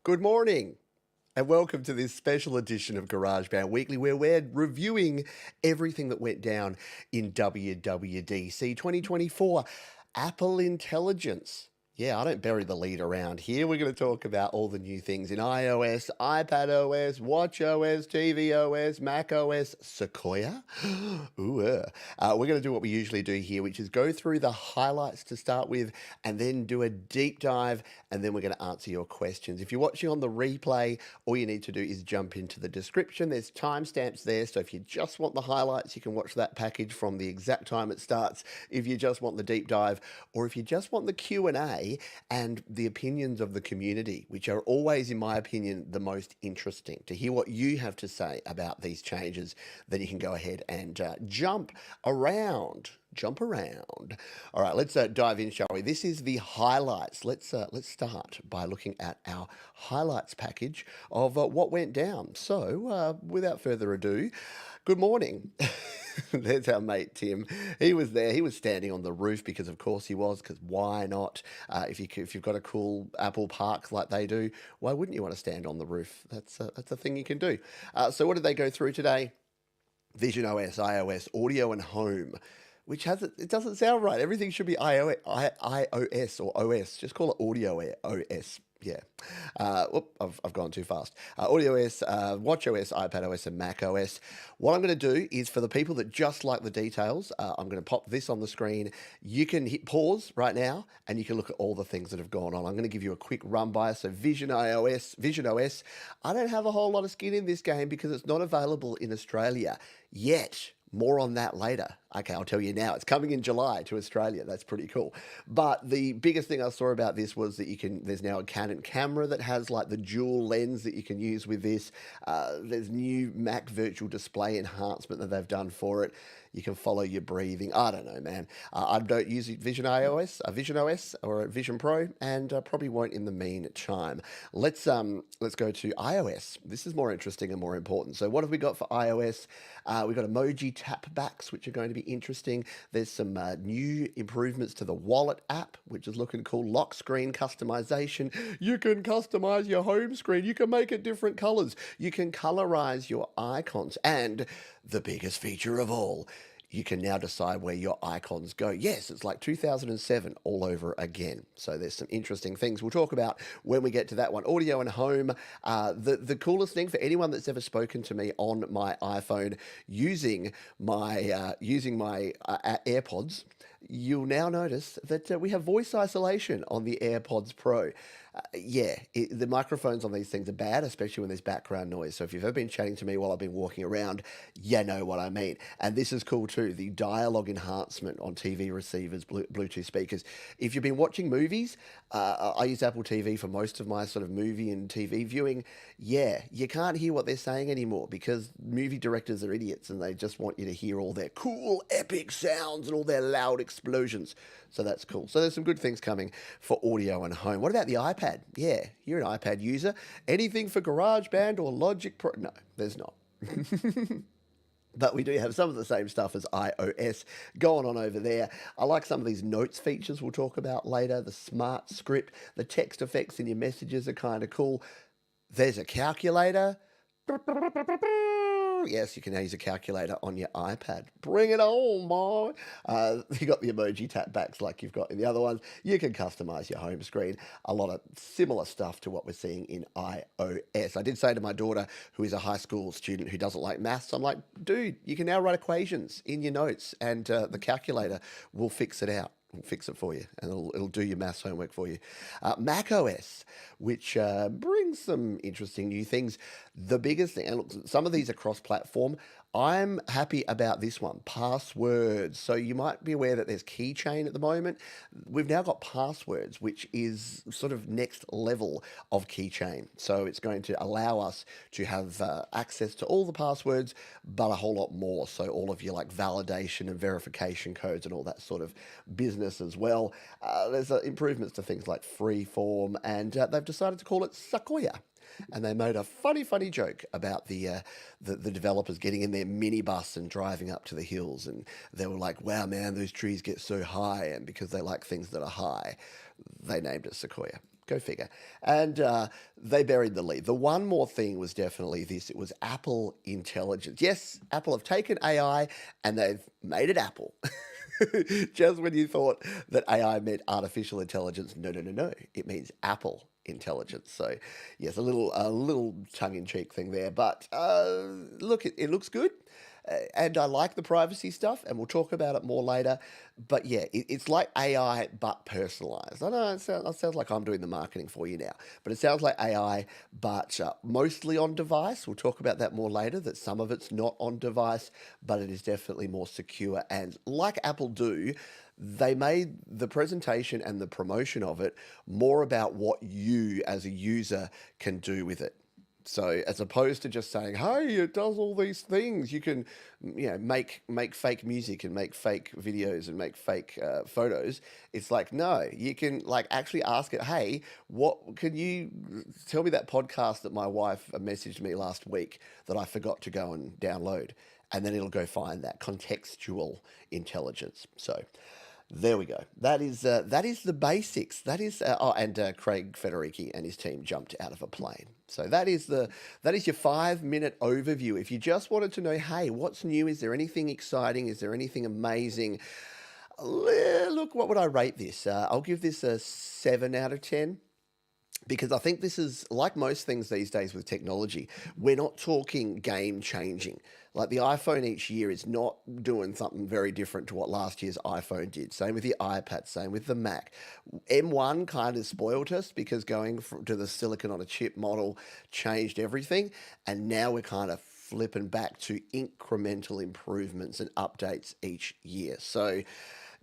Good morning, and welcome to this special edition of GarageBand Weekly, where we're reviewing everything that went down in WWDC 2024. Apple Intelligence. Yeah, I don't bury the lead around here. We're going to talk about all the new things in iOS, iPadOS, watchOS, tvOS, macOS, Sequoia. Ooh, we're going to do what we usually do here, which is go through the highlights to start with, and then do a deep dive, and then we're going to answer your questions. If you're watching on the replay, all you need to do is jump into the description. There's timestamps there, so if you just want the highlights, you can watch that package from the exact time it starts. If you just want the deep dive, or if you just want the Q&A and the opinions of the community, which are always, in my opinion, the most interesting, to hear what you have to say about these changes, then you can go ahead and jump around. All right, let's dive in, shall we? This is the highlights. Let's start by looking at our highlights package of what went down. So, without further ado, good morning. There's our mate Tim. He was there. He was standing on the roof because, of course, he was. Because why not? If you've got a cool Apple Park like they do, why wouldn't you want to stand on the roof? That's a thing you can do. So, what did they go through today? Vision OS, iOS, audio, and home. Which it doesn't sound right. Everything should be iOS or OS. Just call it audio OS. Yeah. I've gone too fast. Audio OS, watchOS, iPadOS, and macOS. What I'm going to do is, for the people that just like the details, I'm going to pop this on the screen. You can hit pause right now, and you can look at all the things that have gone on. I'm going to give you a quick run by. So Vision OS. I don't have a whole lot of skin in this game because it's not available in Australia yet. More on that later. Okay, I'll tell you now. It's coming in July to Australia. That's pretty cool. But the biggest thing I saw about this was that there's now a Canon camera that has like the dual lens that you can use with this. There's new Mac virtual display enhancement that they've done for it. You can follow your breathing. I don't know, man. I don't use Vision OS or Vision Pro, and probably won't in the meantime. Let's go to iOS. This is more interesting and more important. So what have we got for iOS? We've got emoji tap backs, which are going to be interesting. There's some new improvements to the Wallet app, which is looking cool. Lock screen customization. You can customize your home screen. You can make it different colors. You can colorize your icons. And the biggest feature of all, you can now decide where your icons go. Yes, it's like 2007 all over again. So there's some interesting things we'll talk about when we get to that one. Audio and home. The coolest thing for anyone that's ever spoken to me on my iPhone using my AirPods, you'll now notice that we have voice isolation on the AirPods Pro. The microphones on these things are bad, especially when there's background noise. So if you've ever been chatting to me while I've been walking around, you know what I mean. And this is cool too, the dialogue enhancement on TV receivers, Bluetooth speakers. If you've been watching movies, I use Apple TV for most of my sort of movie and TV viewing. Yeah, you can't hear what they're saying anymore because movie directors are idiots and they just want you to hear all their cool, epic sounds and all their loud explosions. So that's cool. So there's some good things coming for audio and home. What about the iPad? Yeah, you're an iPad user. Anything for GarageBand or Logic Pro? No, there's not. But we do have some of the same stuff as iOS going on over there. I like some of these notes features we'll talk about later. The smart script, the text effects in your messages are kind of cool. There's a calculator. Yes, you can now use a calculator on your iPad. Bring it on, boy. You got the emoji tap backs like you've got in the other ones. You can customize your home screen. A lot of similar stuff to what we're seeing in iOS. I did say to my daughter, who is a high school student who doesn't like maths, I'm like, dude, you can now write equations in your notes and the calculator will fix it out. We'll fix it for you, and it'll do your maths homework for you. Mac OS, which brings some interesting new things. The biggest thing, and look, some of these are cross-platform. I'm happy about this one, passwords. So you might be aware that there's keychain at the moment. We've now got passwords, which is sort of next level of keychain. So it's going to allow us to have access to all the passwords, but a whole lot more. So all of your like validation and verification codes and all that sort of business as well. There's improvements to things like freeform, and they've decided to call it Sequoia. And they made a funny joke about the developers getting in their minibus and driving up to the hills, and they were like, "Wow, man, those trees get so high," and because they like things that are high, they named it Sequoia. Go figure. And they buried the lead. The one more thing was definitely this. It was Apple Intelligence. Yes, Apple have taken AI and they've made it Apple. Just when you thought that AI meant artificial intelligence, no, no, no, no. It means Apple intelligence. So, yes, a little tongue-in-cheek thing there. But look, it looks good. And I like the privacy stuff, and we'll talk about it more later. But yeah, it's like AI but personalized. I know it sounds like I'm doing the marketing for you now, but it sounds like AI but mostly on device. We'll talk about that more later, that some of it's not on device, but it is definitely more secure. And like Apple do, they made the presentation and the promotion of it more about what you as a user can do with it. So as opposed to just saying, "Hey, it does all these things," you can, make fake music and make fake videos and make fake photos. It's like, no, you can like actually ask it, "Hey, what can you tell me that podcast that my wife messaged me last week that I forgot to go and download?" And then it'll go find that contextual intelligence. So there we go. That is the basics. That is and Craig Federici and his team jumped out of a plane. So that is your 5 minute overview. If you just wanted to know, hey, what's new? Is there anything exciting? Is there anything amazing? Look, what would I rate this? I'll give this a 7 out of 10, because I think this is like most things these days with technology. We're not talking game changing. Like the iPhone each year is not doing something very different to what last year's iPhone did. Same with the iPad, same with the Mac. M1 kind of spoiled us because to the silicon on a chip model changed everything. And now we're kind of flipping back to incremental improvements and updates each year. So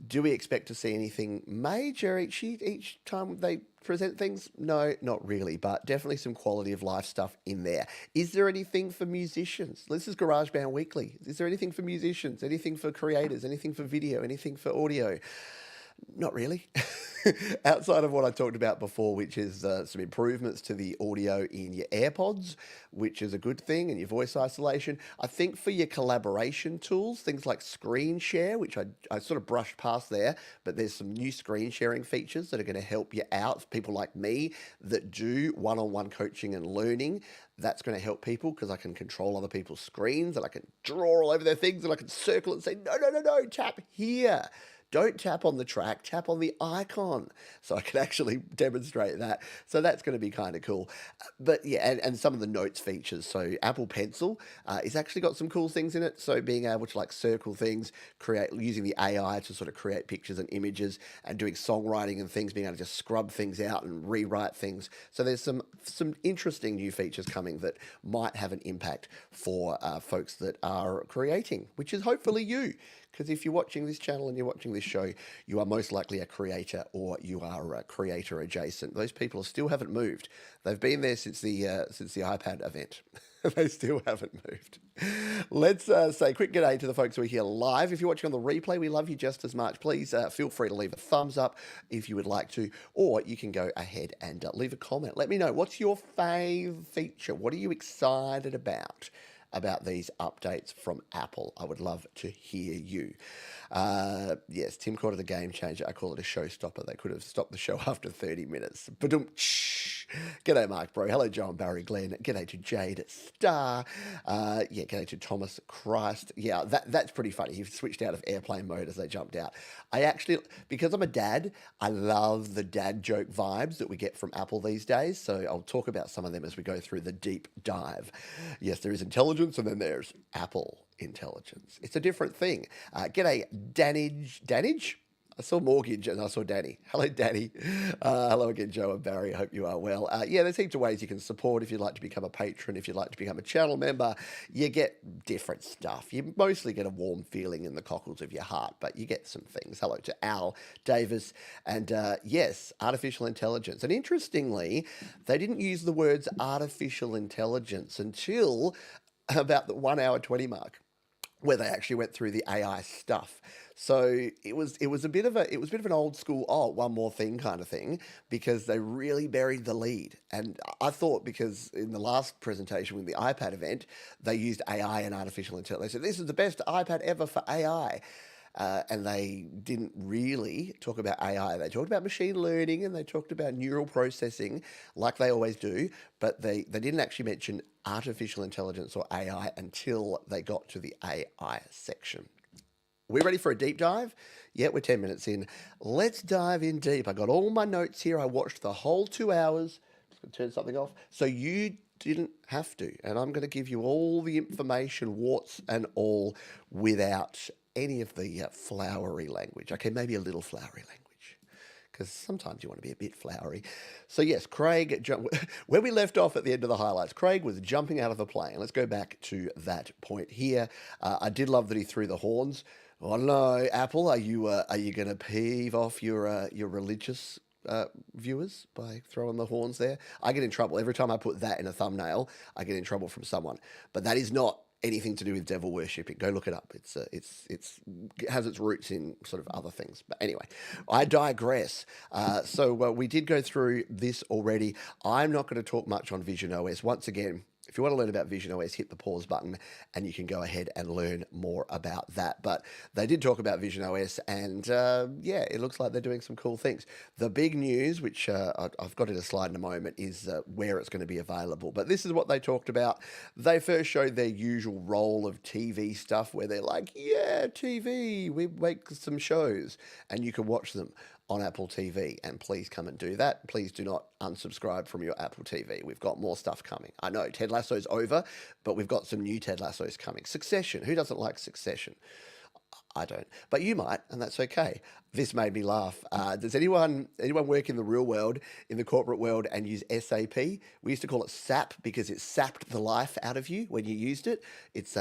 do we expect to see anything major each time they present things? No, not really, but definitely some quality of life stuff in there. Is there anything for musicians? This is GarageBand Weekly. Is there anything for musicians? Anything for creators? Anything for video? Anything for audio? Not really. Outside of what I talked about before, which is some improvements to the audio in your AirPods, which is a good thing, and your voice isolation. I think for your collaboration tools, things like screen share, which I sort of brushed past there, but there's some new screen sharing features that are going to help you out. People like me that do one-on-one coaching and learning, that's going to help people because I can control other people's screens and I can draw all over their things and I can circle it and say, no, no, no, no, tap here. Don't tap on the track, tap on the icon. So I can actually demonstrate that. So that's going to be kind of cool. But yeah, and some of the notes features. So Apple Pencil it's actually got some cool things in it. So being able to like circle things, create using the AI to sort of create pictures and images, and doing songwriting and things, being able to just scrub things out and rewrite things. So there's some interesting new features coming that might have an impact for folks that are creating, which is hopefully you. Because if you're watching this channel and you're watching this show, you are most likely a creator or you are a creator adjacent. Those people still haven't moved. They've been there since the iPad event. They still haven't moved. Let's say a quick g'day to the folks who are here live. If you're watching on the replay, we love you just as much. Please feel free to leave a thumbs up if you would like to, or you can go ahead and leave a comment. Let me know, what's your fave feature? What are you excited about these updates from Apple? I would love to hear you. Yes, Tim called it a game changer. I call it a showstopper. They could have stopped the show after 30 minutes. G'day, Mark Bro. Hello, John, Barry, Glenn. G'day to Jade Star. G'day to Thomas Christ. Yeah, that's pretty funny. He switched out of airplane mode as they jumped out. I actually, because I'm a dad, I love the dad joke vibes that we get from Apple these days. So I'll talk about some of them as we go through the deep dive. Yes, there is intelligence, and then there's Apple intelligence. It's a different thing. G'day, Danage? I saw Mortgage and I saw Danny. Hello, Danny. Hello again, Joe and Barry. I hope you are well. There's heaps of ways you can support if you'd like to become a patron, if you'd like to become a channel member. You get different stuff. You mostly get a warm feeling in the cockles of your heart, but you get some things. Hello to Al Davis. And yes, artificial intelligence. And interestingly, they didn't use the words artificial intelligence until about the 1 hour 20 mark, where they actually went through the AI stuff. So it was a bit of an old school, one more thing kind of thing, because they really buried the lead. And I thought, because in the last presentation with the iPad event, they used AI and artificial intelligence. They said, this is the best iPad ever for AI. and they didn't really talk about AI. They talked about machine learning and they talked about neural processing, like they always do, but they didn't actually mention artificial intelligence or AI until they got to the AI section. We ready for a deep dive? Yeah, we're 10 minutes in. Let's dive in deep. I got all my notes here. I watched the whole 2 hours. Just going to turn something off. So you didn't have to. And I'm going to give you all the information, warts and all, without any of the flowery language. Okay, maybe a little flowery language, because sometimes you want to be a bit flowery. So yes, where we left off at the end of the highlights, Craig was jumping out of a plane. Let's go back to that point here. I did love that he threw the horns. Oh no, Apple, are you going to peeve off your religious viewers by throwing the horns there? I get in trouble every time I put that in a thumbnail. I get in trouble from someone, but that is not anything to do with devil worshipping. Go look it up. It has its roots in sort of other things. But anyway, I digress. So we did go through this already. I'm not going to talk much on Vision OS. Once again, if you want to learn about Vision OS, hit the pause button and you can go ahead and learn more about that. But they did talk about Vision OS, and yeah, it looks like they're doing some cool things. The big news, which I've got in a slide in a moment, is where it's going to be available. But this is what they talked about. They first showed their usual role of TV stuff where they're like, yeah, TV, we make some shows and you can watch them on Apple TV, and please come and do that. Please do not unsubscribe from your Apple TV. We've got more stuff coming. I know Ted Lasso's over, but we've got some new Ted Lasso's coming. Succession. Who doesn't like Succession? I don't, but you might, and that's okay. This made me laugh. Does anyone work in the real world, in the corporate world, and use SAP? We used to call it SAP because it sapped the life out of you when you used it. It's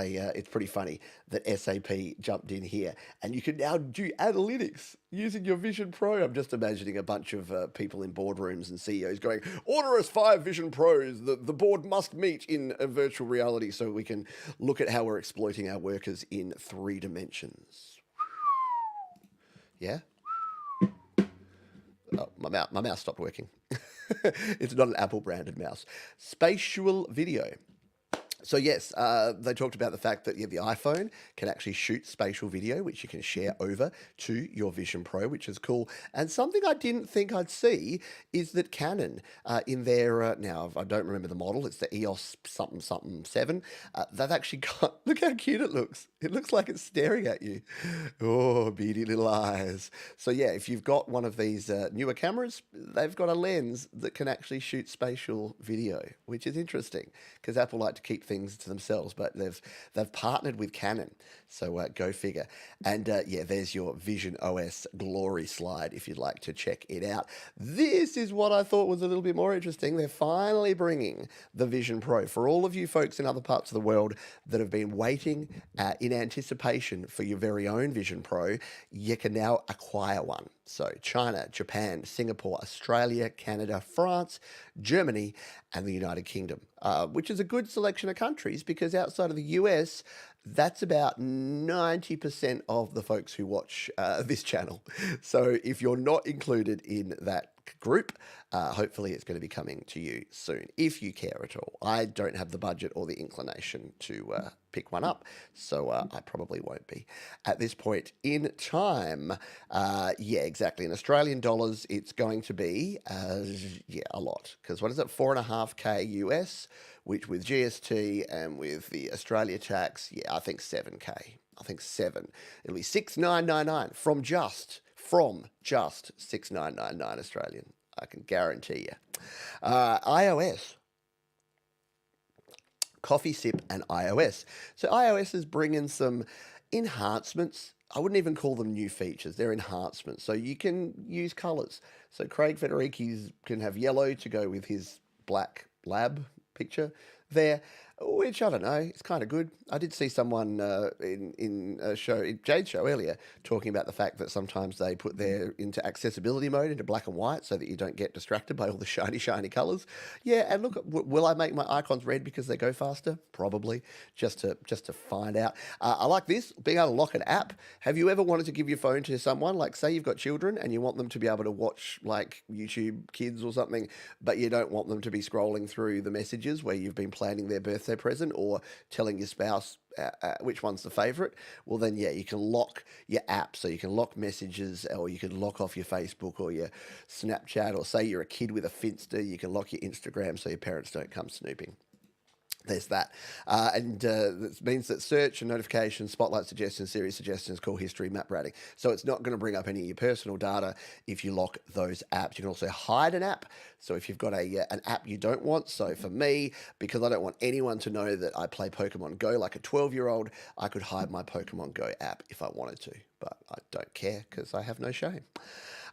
pretty funny that SAP jumped in here, and you can now do analytics using your Vision Pro. I'm just imagining a bunch of people in boardrooms and CEOs going, "Order us 5 Vision Pros. The board must meet in a virtual reality so we can look at how we're exploiting our workers in 3 dimensions." Yeah? Oh, my mouse stopped working. It's not an Apple branded mouse. Spatial video. So yes, they talked about the fact that the iPhone can actually shoot spatial video, which you can share over to your Vision Pro, which is cool. And something I didn't think I'd see is that Canon, in their, now I don't remember the model, it's the EOS something something 7, they've actually got, look how cute it looks. It looks like it's staring at you. Oh, beady little eyes. So yeah, if you've got one of these newer cameras, they've got a lens that can actually shoot spatial video, which is interesting because Apple like to keep things to themselves, but they've partnered with Canon, so go figure. And yeah, there's your Vision OS glory slide if you'd like to check it out. This is what I thought was a little bit more interesting. They're finally bringing the Vision Pro for all of you folks in other parts of the world that have been waiting in anticipation for your very own Vision Pro. You can now acquire one. So China, Japan, Singapore, Australia, Canada, France, Germany, and the United Kingdom, which is a good selection of countries because outside of the US, that's about 90% of the folks who watch this channel. So if you're not included in that group, hopefully it's going to be coming to you soon, if you care at all. I don't have the budget or the inclination to pick one up, so I probably won't be at this point in time. Yeah, exactly. In Australian dollars, it's going to be, yeah, a lot. Because what is it, 4.5K US, which with GST and with the Australia tax, yeah, I think 7K. I think 7. It'll be 6,999 from just 6,999 Australian. I can guarantee you. iOS. Coffee Sip and iOS. So iOS is bringing some enhancements. I wouldn't even call them new features. They're enhancements. So you can use colors. So Craig Federighi's can have yellow to go with his black lab picture there, which I don't know, it's kind of good. I did see someone in a show, in Jade's show earlier, talking about the fact that sometimes they put their into accessibility mode into black and white so that you don't get distracted by all the shiny colors. Yeah, and look, will I make my icons red because they go faster? Probably, just to find out. I like this, being able to lock an app. Have you ever wanted to give your phone to someone, like say you've got children and you want them to be able to watch like YouTube Kids or something, but you don't want them to be scrolling through the messages where you've been planning their birthday present or telling your spouse which one's the favorite, well then yeah, you can lock your app, so you can lock messages, or you can lock off your Facebook or your Snapchat, or say you're a kid with a Finster, you can lock your Instagram so your parents don't come snooping. There's that. And that means that search and notifications, spotlight suggestions, series suggestions, call history, map routing. So it's not going to bring up any of your personal data if you lock those apps. You can also hide an app. So if you've got an app you don't want, so for me, because I don't want anyone to know that I play Pokemon Go like a 12-year-old, I could hide my Pokemon Go app if I wanted to, but I don't care because I have no shame.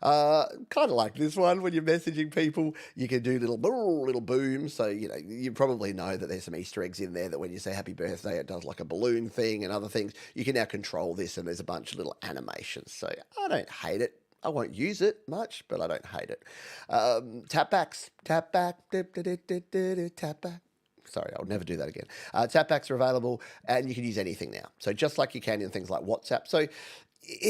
Kind of like this one, when you're messaging people, you can do little booms. So, you probably know that there's some Easter eggs in there that when you say happy birthday, it does like a balloon thing and other things. You can now control this, and there's a bunch of little animations. So I don't hate it. I won't use it much, but I don't hate it. Tapbacks, tap back, tap back. Sorry, I'll never do that again. Tapbacks are available, and you can use anything now. So just like you can in things like WhatsApp. So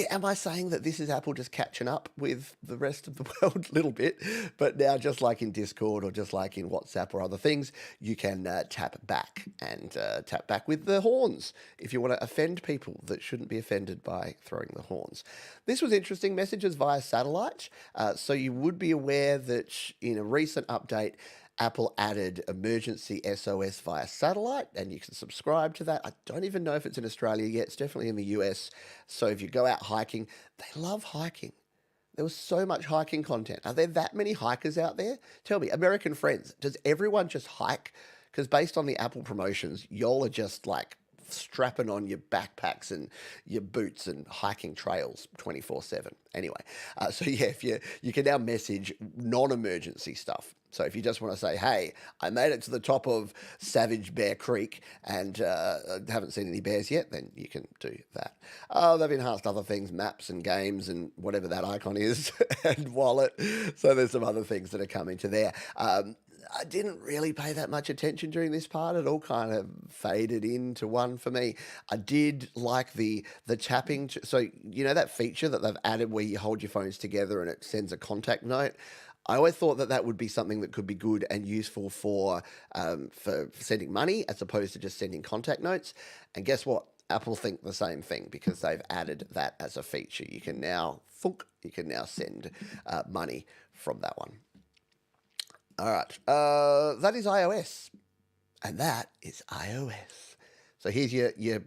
am I saying that this is Apple just catching up with the rest of the world? A little bit. But now, just like in Discord or just like in WhatsApp or other things, you can tap back, and tap back with the horns if you want to offend people that shouldn't be offended by throwing the horns. This was interesting. Messages via satellite. So you would be aware that in a recent update, Apple added emergency SOS via satellite, and you can subscribe to that. I don't even know if it's in Australia yet. It's definitely in the US. So if you go out hiking, they love hiking. There was so much hiking content. Are there that many hikers out there? Tell me, American friends, does everyone just hike? Because based on the Apple promotions, y'all are just like strapping on your backpacks and your boots and hiking trails 24/7. Anyway, so yeah, if you can now message non-emergency stuff. So if you just want to say, hey, I made it to the top of Savage Bear Creek and haven't seen any bears yet, then you can do that. They've enhanced other things, maps and games and whatever that icon is, and wallet. So there's some other things that are coming to there. I didn't really pay that much attention during this part. It all kind of faded into one for me. I did like the tapping. So, that feature that they've added where you hold your phones together and it sends a contact note. I always thought that would be something that could be good and useful for sending money as opposed to just sending contact notes. And guess what? Apple think the same thing because they've added that as a feature. You can now send money from that one. All right, that is iOS, and that is iOS. So here's your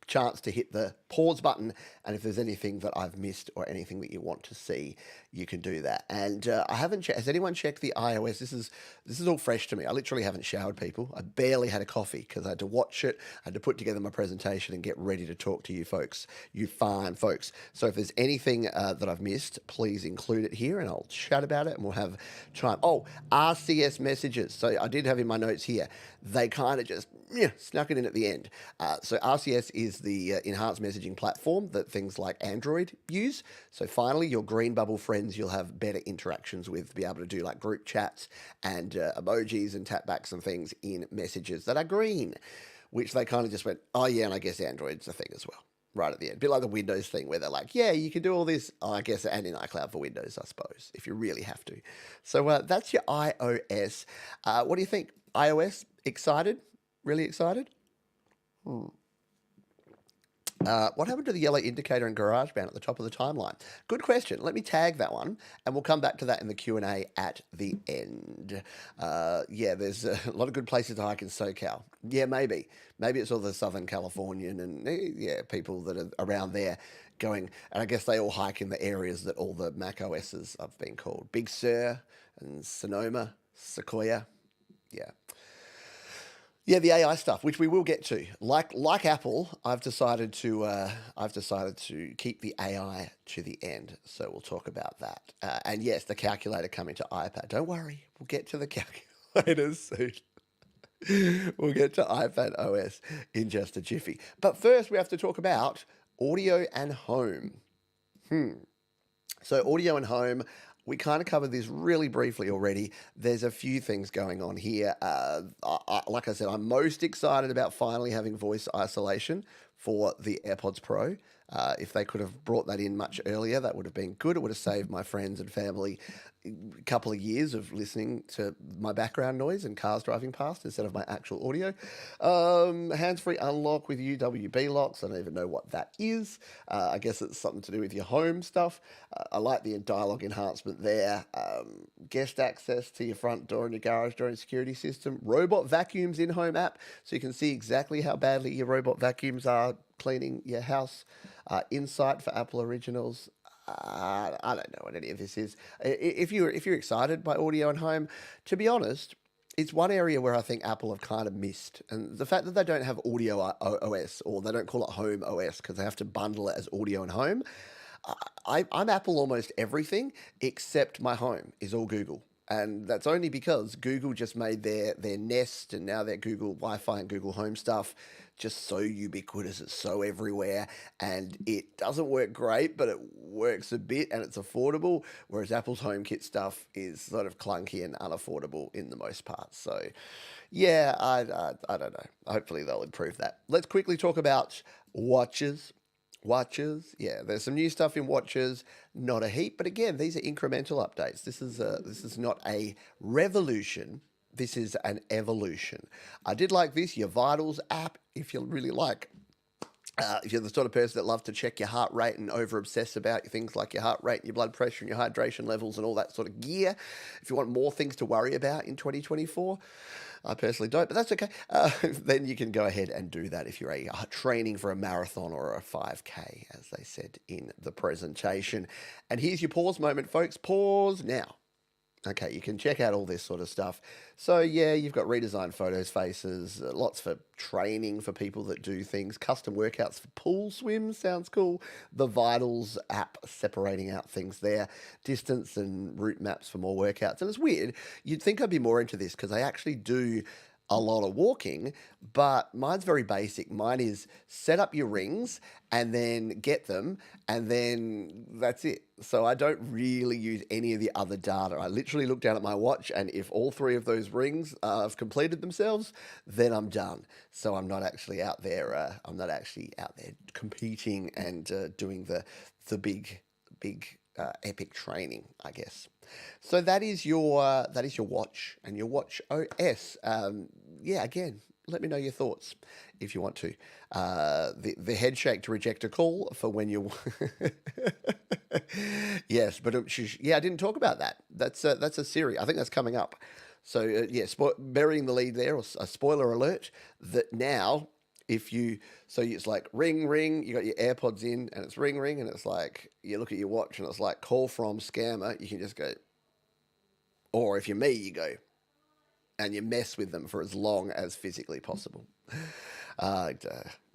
chance to hit the pause button, and if there's anything that I've missed or anything that you want to see, you can do that. And I haven't checked. Has anyone checked the iOS? This is all fresh to me. I literally haven't showered, people. I barely had a coffee because I had to watch it. I had to put together my presentation and get ready to talk to you folks, you fine folks. So if there's anything that I've missed, please include it here, and I'll chat about it, and we'll have time. Oh, RCS messages. So I did have in my notes here. They kind of just snuck it in at the end. So RCS is the enhanced messaging platform that things like Android use. So finally, your green bubble friends you'll have better interactions with, be able to do like group chats and emojis and tapbacks and things in messages that are green, which they kind of just went, oh yeah, and I guess Android's a thing as well. Right at the end. A bit like the Windows thing where they're like, yeah, you can do all this, I guess, and in iCloud for Windows, I suppose, if you really have to. So that's your iOS. What do you think? iOS, excited? Really excited? What happened to the yellow indicator in GarageBand at the top of the timeline? Good question. Let me tag that one, and we'll come back to that in the Q&A at the end. Yeah, there's a lot of good places to hike in SoCal. Yeah, maybe. Maybe it's all the Southern Californian and, people that are around there going, and I guess they all hike in the areas that all the Mac OSs have been called. Big Sur and Sonoma, Sequoia. Yeah. Yeah, the AI stuff, which we will get to. Like Apple, I've decided to keep the AI to the end, so we'll talk about that. And yes, the calculator coming to iPad. Don't worry, we'll get to the calculator soon. We'll get to iPad OS in just a jiffy. But first, we have to talk about audio and home. So audio and home. We kind of covered this really briefly already. There's a few things going on here. Like I said, I'm most excited about finally having voice isolation for the AirPods Pro. If they could have brought that in much earlier, that would have been good. It would have saved my friends and family couple of years of listening to my background noise and cars driving past instead of my actual audio. Hands-free unlock with UWB locks. I don't even know what that is. I guess it's something to do with your home stuff. I like the dialogue enhancement there. Guest access to your front door and your garage door and security system. Robot vacuums in-home app, so you can see exactly how badly your robot vacuums are cleaning your house. Insight for Apple Originals. I don't know what any of this is. If you're excited by audio and home, to be honest, it's one area where I think Apple have kind of missed. And the fact that they don't have audio OS, or they don't call it home OS because they have to bundle it as audio and home. I'm Apple almost everything except my home is all Google. And that's only because Google just made their Nest and now their Google Wi-Fi and Google Home stuff just so ubiquitous. It's so everywhere, and it doesn't work great, but it works a bit and it's affordable, whereas Apple's HomeKit stuff is sort of clunky and unaffordable in the most part. So yeah, I don't know. Hopefully they'll improve that. Let's quickly talk about watches. Watches, yeah, there's some new stuff in watches, not a heap, but again, these are incremental updates. This is not a revolution. This is an evolution. I did like this, your Vitals app, if you really like. If you're the sort of person that loves to check your heart rate and over-obsess about things like your heart rate and your blood pressure and your hydration levels and all that sort of gear, if you want more things to worry about in 2024, I personally don't, but that's okay. Then you can go ahead and do that if you're training for a marathon or a 5K, as they said in the presentation. And here's your pause moment, folks. Pause now. Okay, you can check out all this sort of stuff. So yeah, you've got redesigned photos, faces, lots for training for people that do things, custom workouts for pool swims, sounds cool. The Vitals app separating out things there, distance and route maps for more workouts. And it's weird, you'd think I'd be more into this because I actually do a lot of walking, but mine's very basic. Mine is set up your rings and then get them, and then that's it. So I don't really use any of the other data. I literally look down at my watch, and if all three of those rings have completed themselves, then I'm done. So I'm not actually out there. I'm not actually out there competing and doing the big epic training, I guess. So that is your watch and your watch OS. Yeah, again, let me know your thoughts if you want to. The head shake to reject a call for when you. Yes, but yeah, I didn't talk about that. That's a series. I think that's coming up. So yeah, burying the lead there, or a spoiler alert that now. It's like ring, ring, you got your AirPods in and it's ring, ring, and it's like, you look at your watch and it's like call from scammer, you can just go, or if you're me, you go, and you mess with them for as long as physically possible. All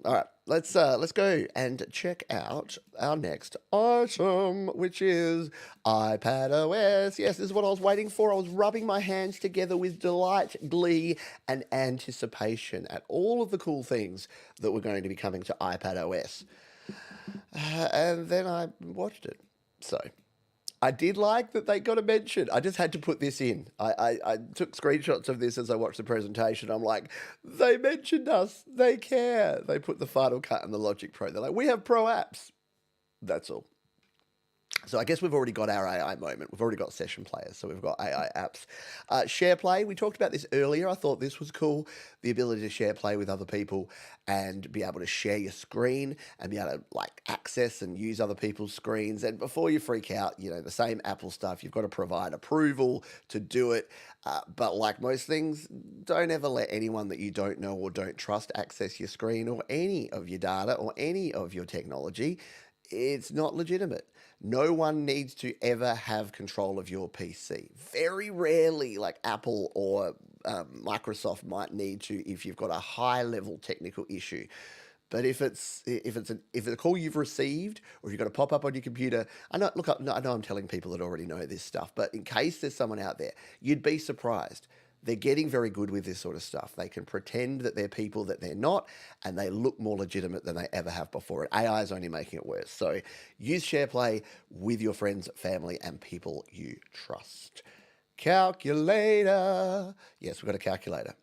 right, let's go and check out our next item, which is iPadOS. Yes, this is what I was waiting for. I was rubbing my hands together with delight, glee, and anticipation at all of the cool things that were going to be coming to iPadOS. And then I watched it. So I did like that they got a mention. I just had to put this in. I took screenshots of this as I watched the presentation. I'm like, they mentioned us. They care. They put the Final Cut and the Logic Pro. They're like, we have pro apps. That's all. So I guess we've already got our AI moment. We've already got session players, so we've got AI apps. Share play, we talked about this earlier. I thought this was cool. The ability to share play with other people and be able to share your screen and be able to like access and use other people's screens. And before you freak out, the same Apple stuff, you've got to provide approval to do it. But like most things, don't ever let anyone that you don't know or don't trust access your screen or any of your data or any of your technology. It's not legitimate. No one needs to ever have control of your PC. Very rarely, like Apple or Microsoft might need to if you've got a high-level technical issue. But if it's a call you've received or you've got a pop-up on your computer, I know I'm telling people that already know this stuff, but in case there's someone out there, you'd be surprised. They're getting very good with this sort of stuff. They can pretend that they're people that they're not, and they look more legitimate than they ever have before. And AI is only making it worse. So use SharePlay with your friends, family, and people you trust. Calculator. Yes, we've got a calculator.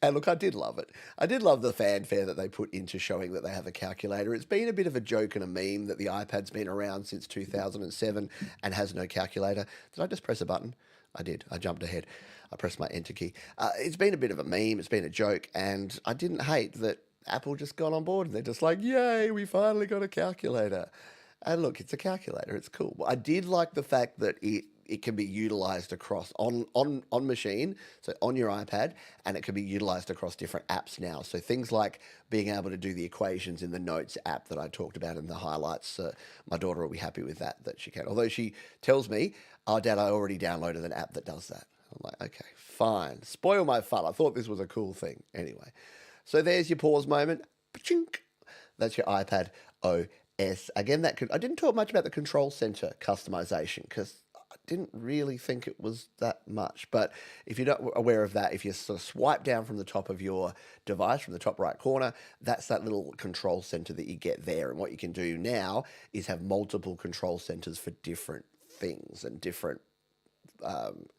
And look, I did love it. I did love the fanfare that they put into showing that they have a calculator. It's been a bit of a joke and a meme that the iPad's been around since 2007 and has no calculator. Did I just press a button? I did. I jumped ahead. I pressed my enter key. It's been a bit of a meme. It's been a joke. And I didn't hate that Apple just got on board and they're just like, yay, we finally got a calculator. And look, it's a calculator. It's cool. I did like the fact that it can be utilized across on machine, so on your iPad, and it can be utilized across different apps now. So things like being able to do the equations in the Notes app that I talked about in the highlights. My daughter will be happy with that she can. Although she tells me, "Oh, Dad, I already downloaded an app that does that." I'm like, okay, fine. Spoil my fun. I thought this was a cool thing. Anyway, so there's your pause moment. Pachink. That's your iPad OS. Again, I didn't talk much about the control center customization because I didn't really think it was that much. But if you're not aware of that, if you sort of swipe down from the top of your device, from the top right corner, that's that little control center that you get there. And what you can do now is have multiple control centers for different things and different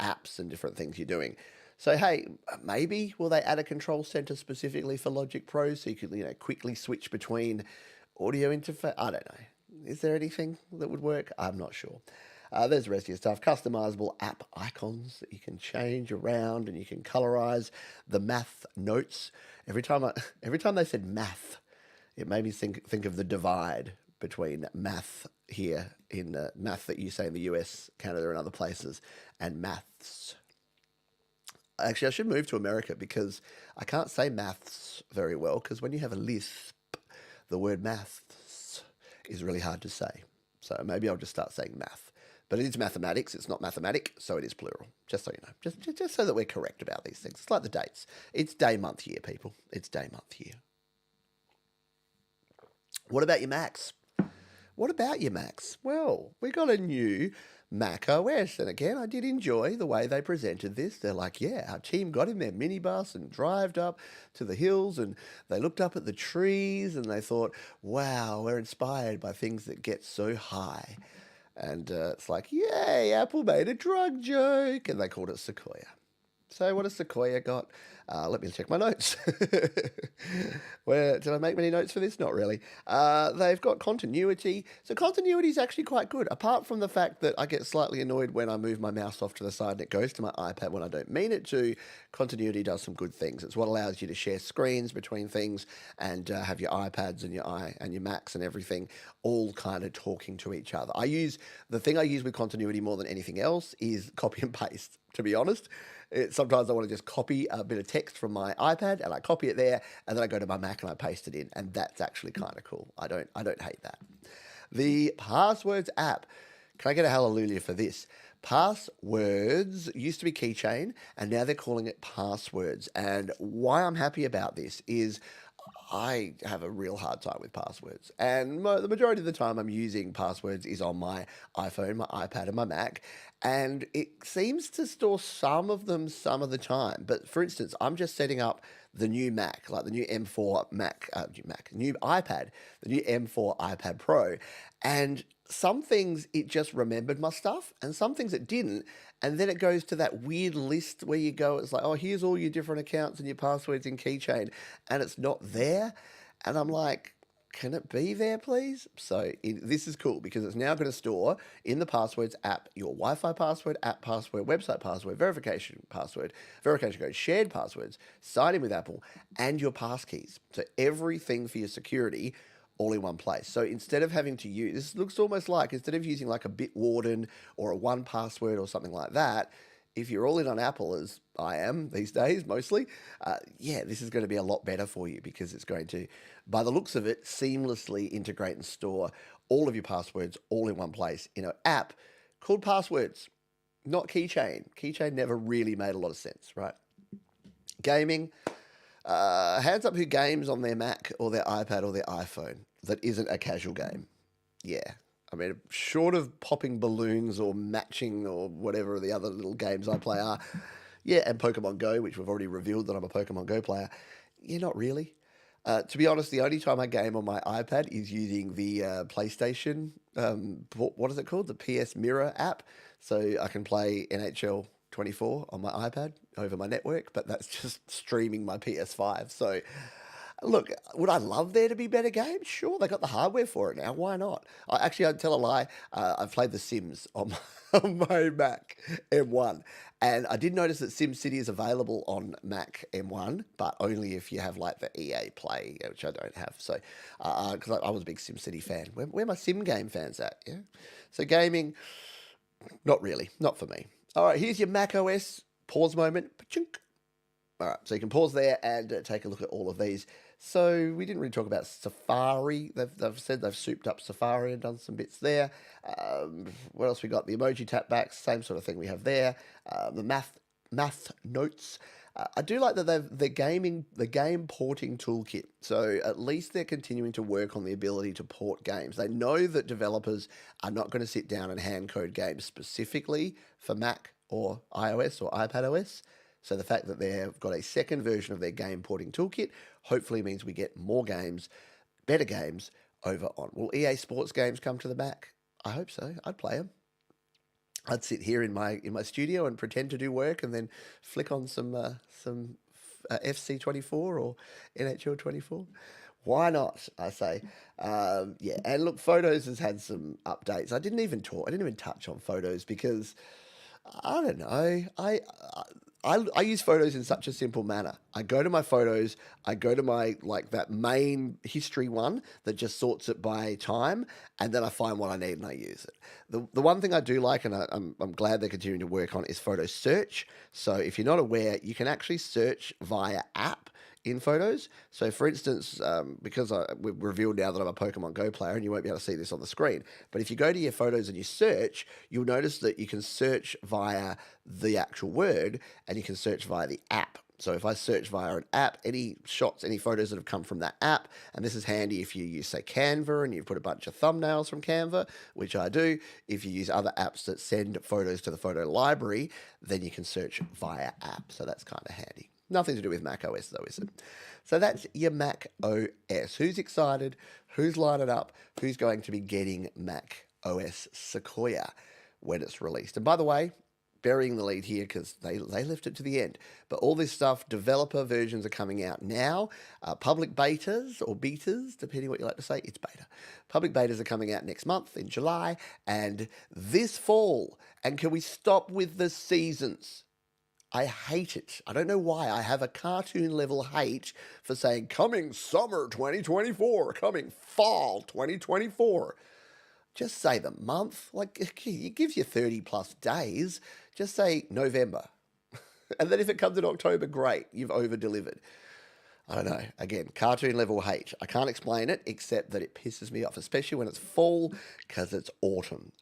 apps and different things you're doing. So, hey, maybe will they add a control center specifically for Logic Pro so you could, quickly switch between audio interface? I don't know. Is there anything that would work? I'm not sure. There's the rest of your stuff. Customizable app icons that you can change around, and you can colorize the math notes. Every time they said math, it made me think of the divide between math here in math that you say in the US, Canada, and other places, and maths. Actually, I should move to America because I can't say maths very well because when you have a lisp, the word maths is really hard to say. So maybe I'll just start saying math. But it is mathematics. It's not mathematic, so it is plural. Just so you know. Just so that we're correct about these things. It's like the dates. It's day, month, year, people. It's day, month, year. What about your Macs? Well, we got a new Mac OS. And again, I did enjoy the way they presented this. They're like, yeah, our team got in their minibus and drived up to the hills, and they looked up at the trees and they thought, wow, we're inspired by things that get so high. And it's like, yay, Apple made a drug joke. And they called it Sequoia. So what has Sequoia got? Let me check my notes. Did I make many notes for this? Not really. They've got continuity. So continuity is actually quite good, apart from the fact that I get slightly annoyed when I move my mouse off to the side and it goes to my iPad when I don't mean it to. Continuity does some good things. It's what allows you to share screens between things and have your iPads and your Macs and everything all kind of talking to each other. The thing I use with continuity more than anything else is copy and paste, to be honest. Sometimes I want to just copy a bit of text from my iPad and I copy it there, and then I go to my Mac and I paste it in, and that's actually kind of cool. I don't hate that. The Passwords app. Can I get a hallelujah for this? Passwords used to be Keychain, and now they're calling it Passwords. And why I'm happy about this is I have a real hard time with passwords. And the majority of the time I'm using passwords is on my iPhone, my iPad, and my Mac. And it seems to store some of them some of the time. But for instance, I'm just setting up the new Mac, like the new M4 new iPad, the new M4 iPad Pro. And some things it just remembered my stuff, and some things it didn't. And then it goes to that weird list where you go, it's like, oh, here's all your different accounts and your passwords in Keychain, and it's not there. And I'm like, can it be there, please? So this is cool because it's now going to store in the Passwords app your Wi-Fi password, app password, website password, verification code, shared passwords, sign in with Apple, and your passkeys. So everything for your security all in one place. So instead of having to use, this looks almost like, instead of using like a Bitwarden or a 1Password or something like that, if you're all in on Apple, as I am these days mostly, this is going to be a lot better for you because it's going to, by the looks of it, seamlessly integrate and store all of your passwords all in one place in an app called Passwords, not Keychain. Keychain never really made a lot of sense, right? Gaming. Hands up who games on their Mac or their iPad or their iPhone that isn't a casual game. Yeah. I mean, short of popping balloons or matching or whatever the other little games I play are. Yeah, and Pokemon Go, which we've already revealed that I'm a Pokemon Go player. Yeah, not really. To be honest, the only time I game on my iPad is using the PlayStation, what is it called? The PS Mirror app. So I can play NHL 24 on my iPad over my network, but that's just streaming my PS5. So, look, would I love there to be better games? Sure, they got the hardware for it now. Why not? I'd tell a lie. I've played The Sims on on my Mac M1, and I did notice that SimCity is available on Mac M1, but only if you have like the EA Play, which I don't have. So, because I was a big SimCity fan. Where my Sim game fans at? Yeah. So gaming, not really, not for me. All right, here's your Mac OS pause moment. Pachunk. All right, so you can pause there and take a look at all of these. So we didn't really talk about Safari. They've said they've souped up Safari and done some bits there. What else we got? The emoji tap backs, same sort of thing we have there. The math notes. I do like that the game porting toolkit. So at least they're continuing to work on the ability to port games. They know that developers are not going to sit down and hand code games specifically for Mac or iOS or iPadOS. So the fact that they've got a second version of their game porting toolkit hopefully means we get more games, better games over on. Will EA Sports games come to the Mac? I hope so. I'd play them. I'd sit here in my studio and pretend to do work, and then flick on some FC 24 or NHL 24. Why not? I say, yeah. And look, Photos has had some updates. I didn't even touch on Photos because I don't know. I use Photos in such a simple manner. I go to my Photos, I go to my, like, that main history one that just sorts it by time, and then I find what I need and I use it. The one thing I do like, and I'm glad they're continuing to work on, is Photo Search. So if you're not aware, you can actually search via app in Photos. So for instance, because we've revealed now that I'm a Pokemon Go player, and you won't be able to see this on the screen, but if you go to your Photos and you search, you'll notice that you can search via the actual word, and you can search via the app. So if I search via an app, any shots, any photos that have come from that app, and this is handy if you use, say, Canva and you put a bunch of thumbnails from Canva, which I do. If you use other apps that send photos to the photo library, then you can search via app. So that's kind of handy. Nothing to do with Mac OS though, is it? So that's your Mac OS. Who's excited? Who's lighted up? Who's going to be getting Mac OS Sequoia when it's released? And by the way, burying the lead here because they left it to the end. But all this stuff, developer versions are coming out now. Public betas or betas, depending what you like to say, it's beta. Public betas are coming out next month in July and this fall. And can we stop with the seasons? I hate it. I don't know why. I have a cartoon level hate for saying coming summer 2024, coming fall 2024. Just say the month. Like, it gives you 30 plus days. Just say November. And then if it comes in October, great. You've over delivered. I don't know. Again, cartoon level hate. I can't explain it except that it pisses me off, especially when it's fall because it's autumn.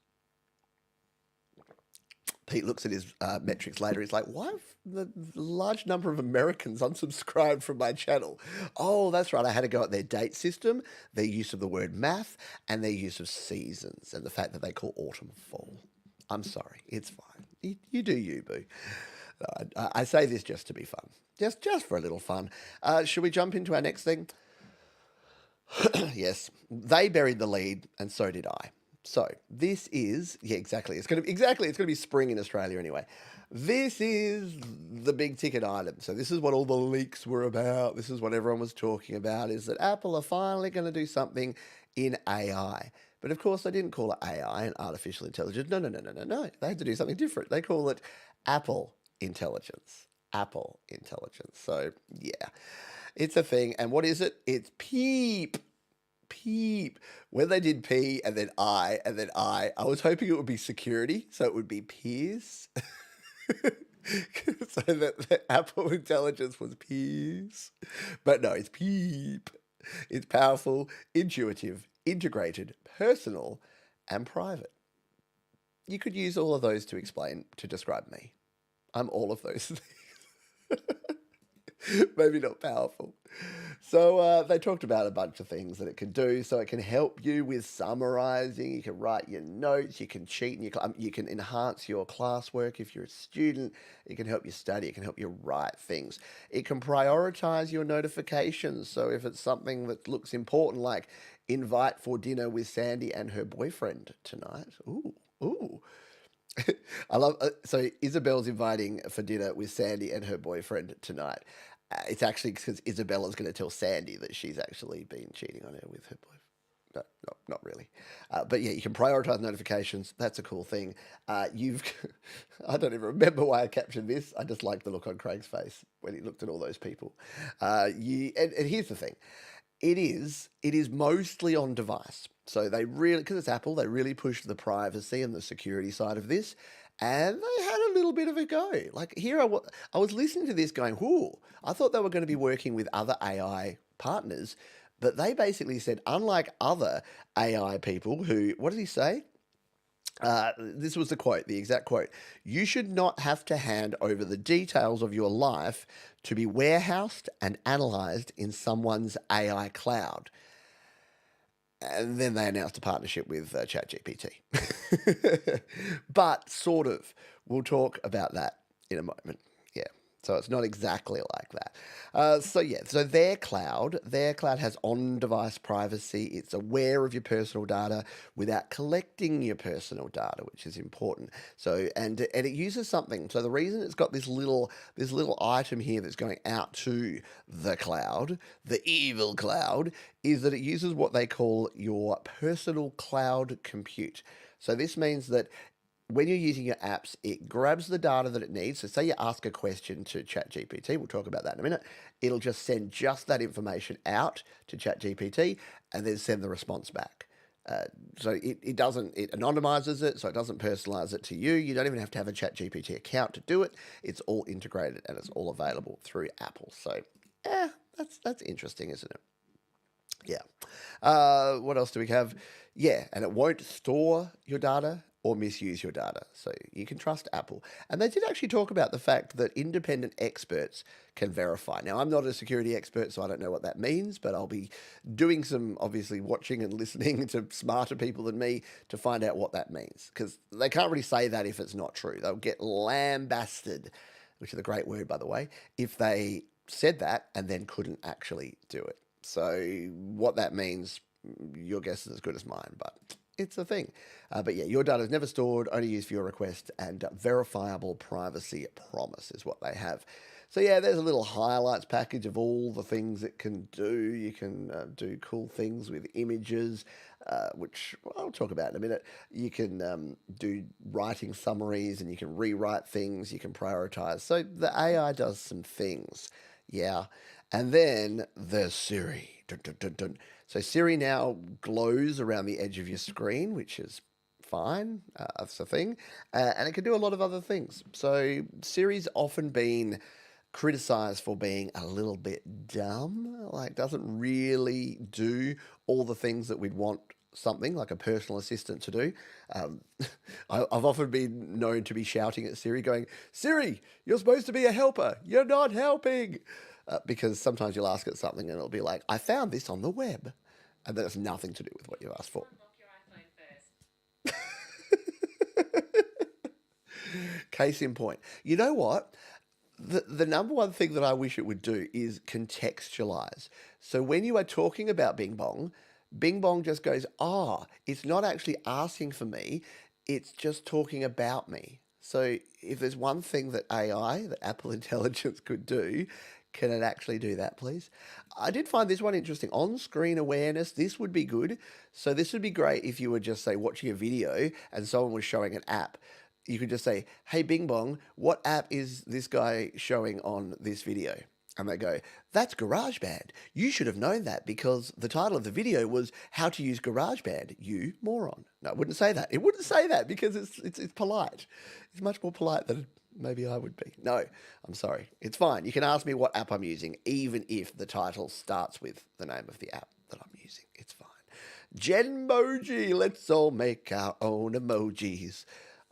Pete looks at his metrics later. He's like, why have the large number of Americans unsubscribed from my channel? Oh, that's right. I had to go at their date system, their use of the word math, and their use of seasons, and the fact that they call autumn fall. I'm sorry. It's fine. You do you, boo. I say this just to be fun. Just for a little fun. Should we jump into our next thing? Yes. They buried the lead, and so did I. So this is, yeah, exactly. It's going to be spring in Australia anyway. This is the big ticket item. So this is what all the leaks were about. This is what everyone was talking about, is that Apple are finally going to do something in AI. But of course they didn't call it AI and artificial intelligence. No. They had to do something different. They call it Apple Intelligence. Apple Intelligence. So yeah, it's a thing. And what is it? It's PEEP. When they did P and then I was hoping it would be security, so it would be peers. So that the Apple Intelligence was peers. But no, it's PEEP. It's powerful, intuitive, integrated, personal, and private. You could use all of those to describe me. I'm all of those things. Maybe not powerful. So they talked about a bunch of things that it can do. So it can help you with summarizing. You can write your notes. You can cheat. And you can enhance your classwork if you're a student. It can help you study. It can help you write things. It can prioritize your notifications. So if it's something that looks important, like invite for dinner with Sandy and her boyfriend tonight. Ooh. I love so Isabel's inviting for dinner with Sandy and her boyfriend tonight. It's actually because Isabella's going to tell Sandy that she's actually been cheating on her with her boyfriend. No, not really. But yeah, you can prioritize notifications. That's a cool thing. You've, I don't even remember why I captured this. I just liked the look on Craig's face when he looked at all those people. And here's the thing. It is mostly on device. So they really, because it's Apple, they really pushed the privacy and the security side of this, and they had a little bit of a go. Like here, I was listening to this going, "Whoo!" I thought they were going to be working with other AI partners, but they basically said, unlike other AI people who, what did he say? This was the quote, the exact quote. You should not have to hand over the details of your life to be warehoused and analyzed in someone's AI cloud. And then they announced a partnership with ChatGPT. But sort of. We'll talk about that in a moment. Yeah. So it's not exactly like that. So their cloud has on-device privacy. It's aware of your personal data without collecting your personal data, which is important. So and it uses something. So the reason it's got this little item here that's going out to the cloud, the evil cloud, is that it uses what they call your personal cloud compute. So this means that when you're using your apps, it grabs the data that it needs. So, say you ask a question to ChatGPT, we'll talk about that in a minute. It'll just send just that information out to ChatGPT and then send the response back. So it doesn't, it anonymizes it, so it doesn't personalize it to you. You don't even have to have a ChatGPT account to do it. It's all integrated and it's all available through Apple. So, that's interesting, isn't it? Yeah. What else do we have? Yeah, and it won't store your data or misuse your data. So you can trust Apple. And they did actually talk about the fact that independent experts can verify. Now, I'm not a security expert, so I don't know what that means, but I'll be doing some, obviously, watching and listening to smarter people than me to find out what that means. Because they can't really say that if it's not true. They'll get lambasted, which is a great word, by the way, if they said that and then couldn't actually do it. So what that means, your guess is as good as mine, but it's a thing. But yeah, your data is never stored, only used for your request, and verifiable privacy promise is what they have. So yeah, there's a little highlights package of all the things it can do. You can do cool things with images, which I'll talk about in a minute. You can do writing summaries, and you can rewrite things. You can prioritize. So the AI does some things. Yeah. And then there's Siri. Dun, dun, dun, dun. So Siri now glows around the edge of your screen, which is fine. That's a thing. And it can do a lot of other things. So Siri's often been criticized for being a little bit dumb, like doesn't really do all the things that we'd want something like a personal assistant to do. Um, I've often been known to be shouting at Siri, going, Siri, you're supposed to be a helper. You're not helping. Because sometimes you'll ask it something and it'll be like, I found this on the web. And that has nothing to do with what you asked for. Case in point. You know what? The number one thing that I wish it would do is contextualize. So when you are talking about Bing Bong just goes, it's not actually asking for me, it's just talking about me. So if there's one thing that AI, that Apple Intelligence could do, can it actually do that, please? I did find this one interesting. On screen awareness, this would be good. So this would be great if you were just, say, watching a video and someone was showing an app. You could just say, hey, Bing Bong, what app is this guy showing on this video? And they go, that's GarageBand. You should have known that because the title of the video was How to Use GarageBand, you moron. No, it wouldn't say that. It wouldn't say that because it's polite. It's much more polite than maybe I would be. No, I'm sorry. It's fine. You can ask me what app I'm using, even if the title starts with the name of the app that I'm using. It's fine. Genmoji, let's all make our own emojis.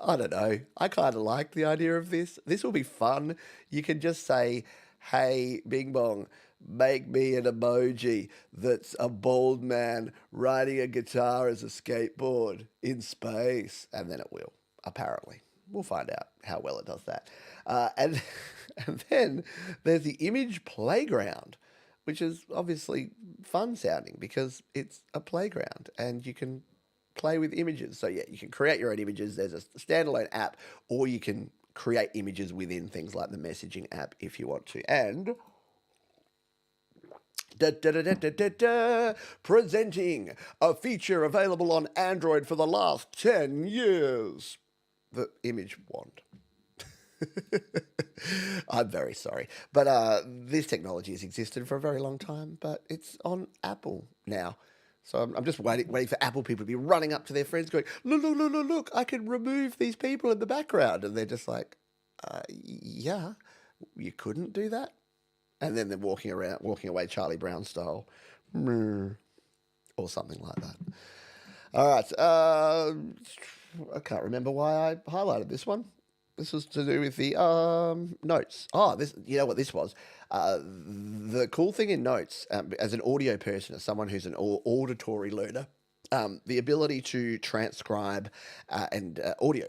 I don't know. I kind of like the idea of this. This will be fun. You can just say, hey, Bing Bong, make me an emoji that's a bald man riding a guitar as a skateboard in space. And then it will, apparently. We'll find out how well it does that. And and then there's the image playground, which is obviously fun sounding because it's a playground and you can play with images. So yeah, you can create your own images. There's a standalone app, or you can create images within things like the messaging app if you want to. And presenting a feature available on Android for the last 10 years. The image wand. I'm very sorry. But this technology has existed for a very long time, but it's on Apple now. So I'm just waiting for Apple people to be running up to their friends going, look, I can remove these people in the background. And they're just like, yeah, you couldn't do that? And then they're walking away Charlie Brown style, or something like that. All right. I can't remember why I highlighted this one. This was to do with the notes. Oh, you know what this was? The cool thing in notes, as an audio person, as someone who's an auditory learner, the ability to transcribe and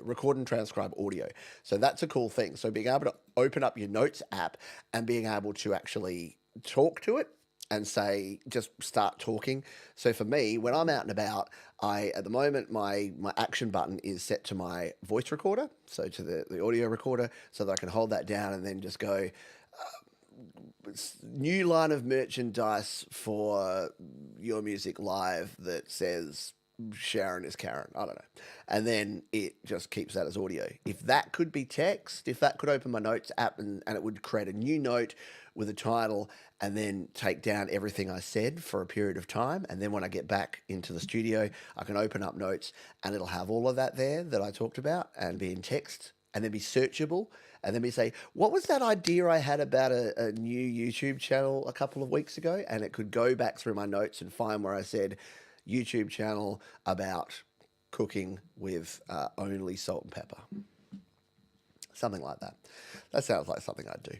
record and transcribe audio. So that's a cool thing. So being able to open up your notes app and being able to actually talk to it and say, just start talking. So for me, when I'm out and about, at the moment, my action button is set to my voice recorder, so to the audio recorder, so that I can hold that down and then just go, new line of merchandise for Your Music Live that says Sharon is Karen. I don't know. And then it just keeps that as audio. If that could be text, if that could open my notes app and it would create a new note with a title and then take down everything I said for a period of time. And then when I get back into the studio, I can open up notes and it'll have all of that there that I talked about and be in text and then be searchable. And then we say, what was that idea I had about a new YouTube channel a couple of weeks ago? And it could go back through my notes and find where I said YouTube channel about cooking with only salt and pepper. Something like that. That sounds like something I'd do.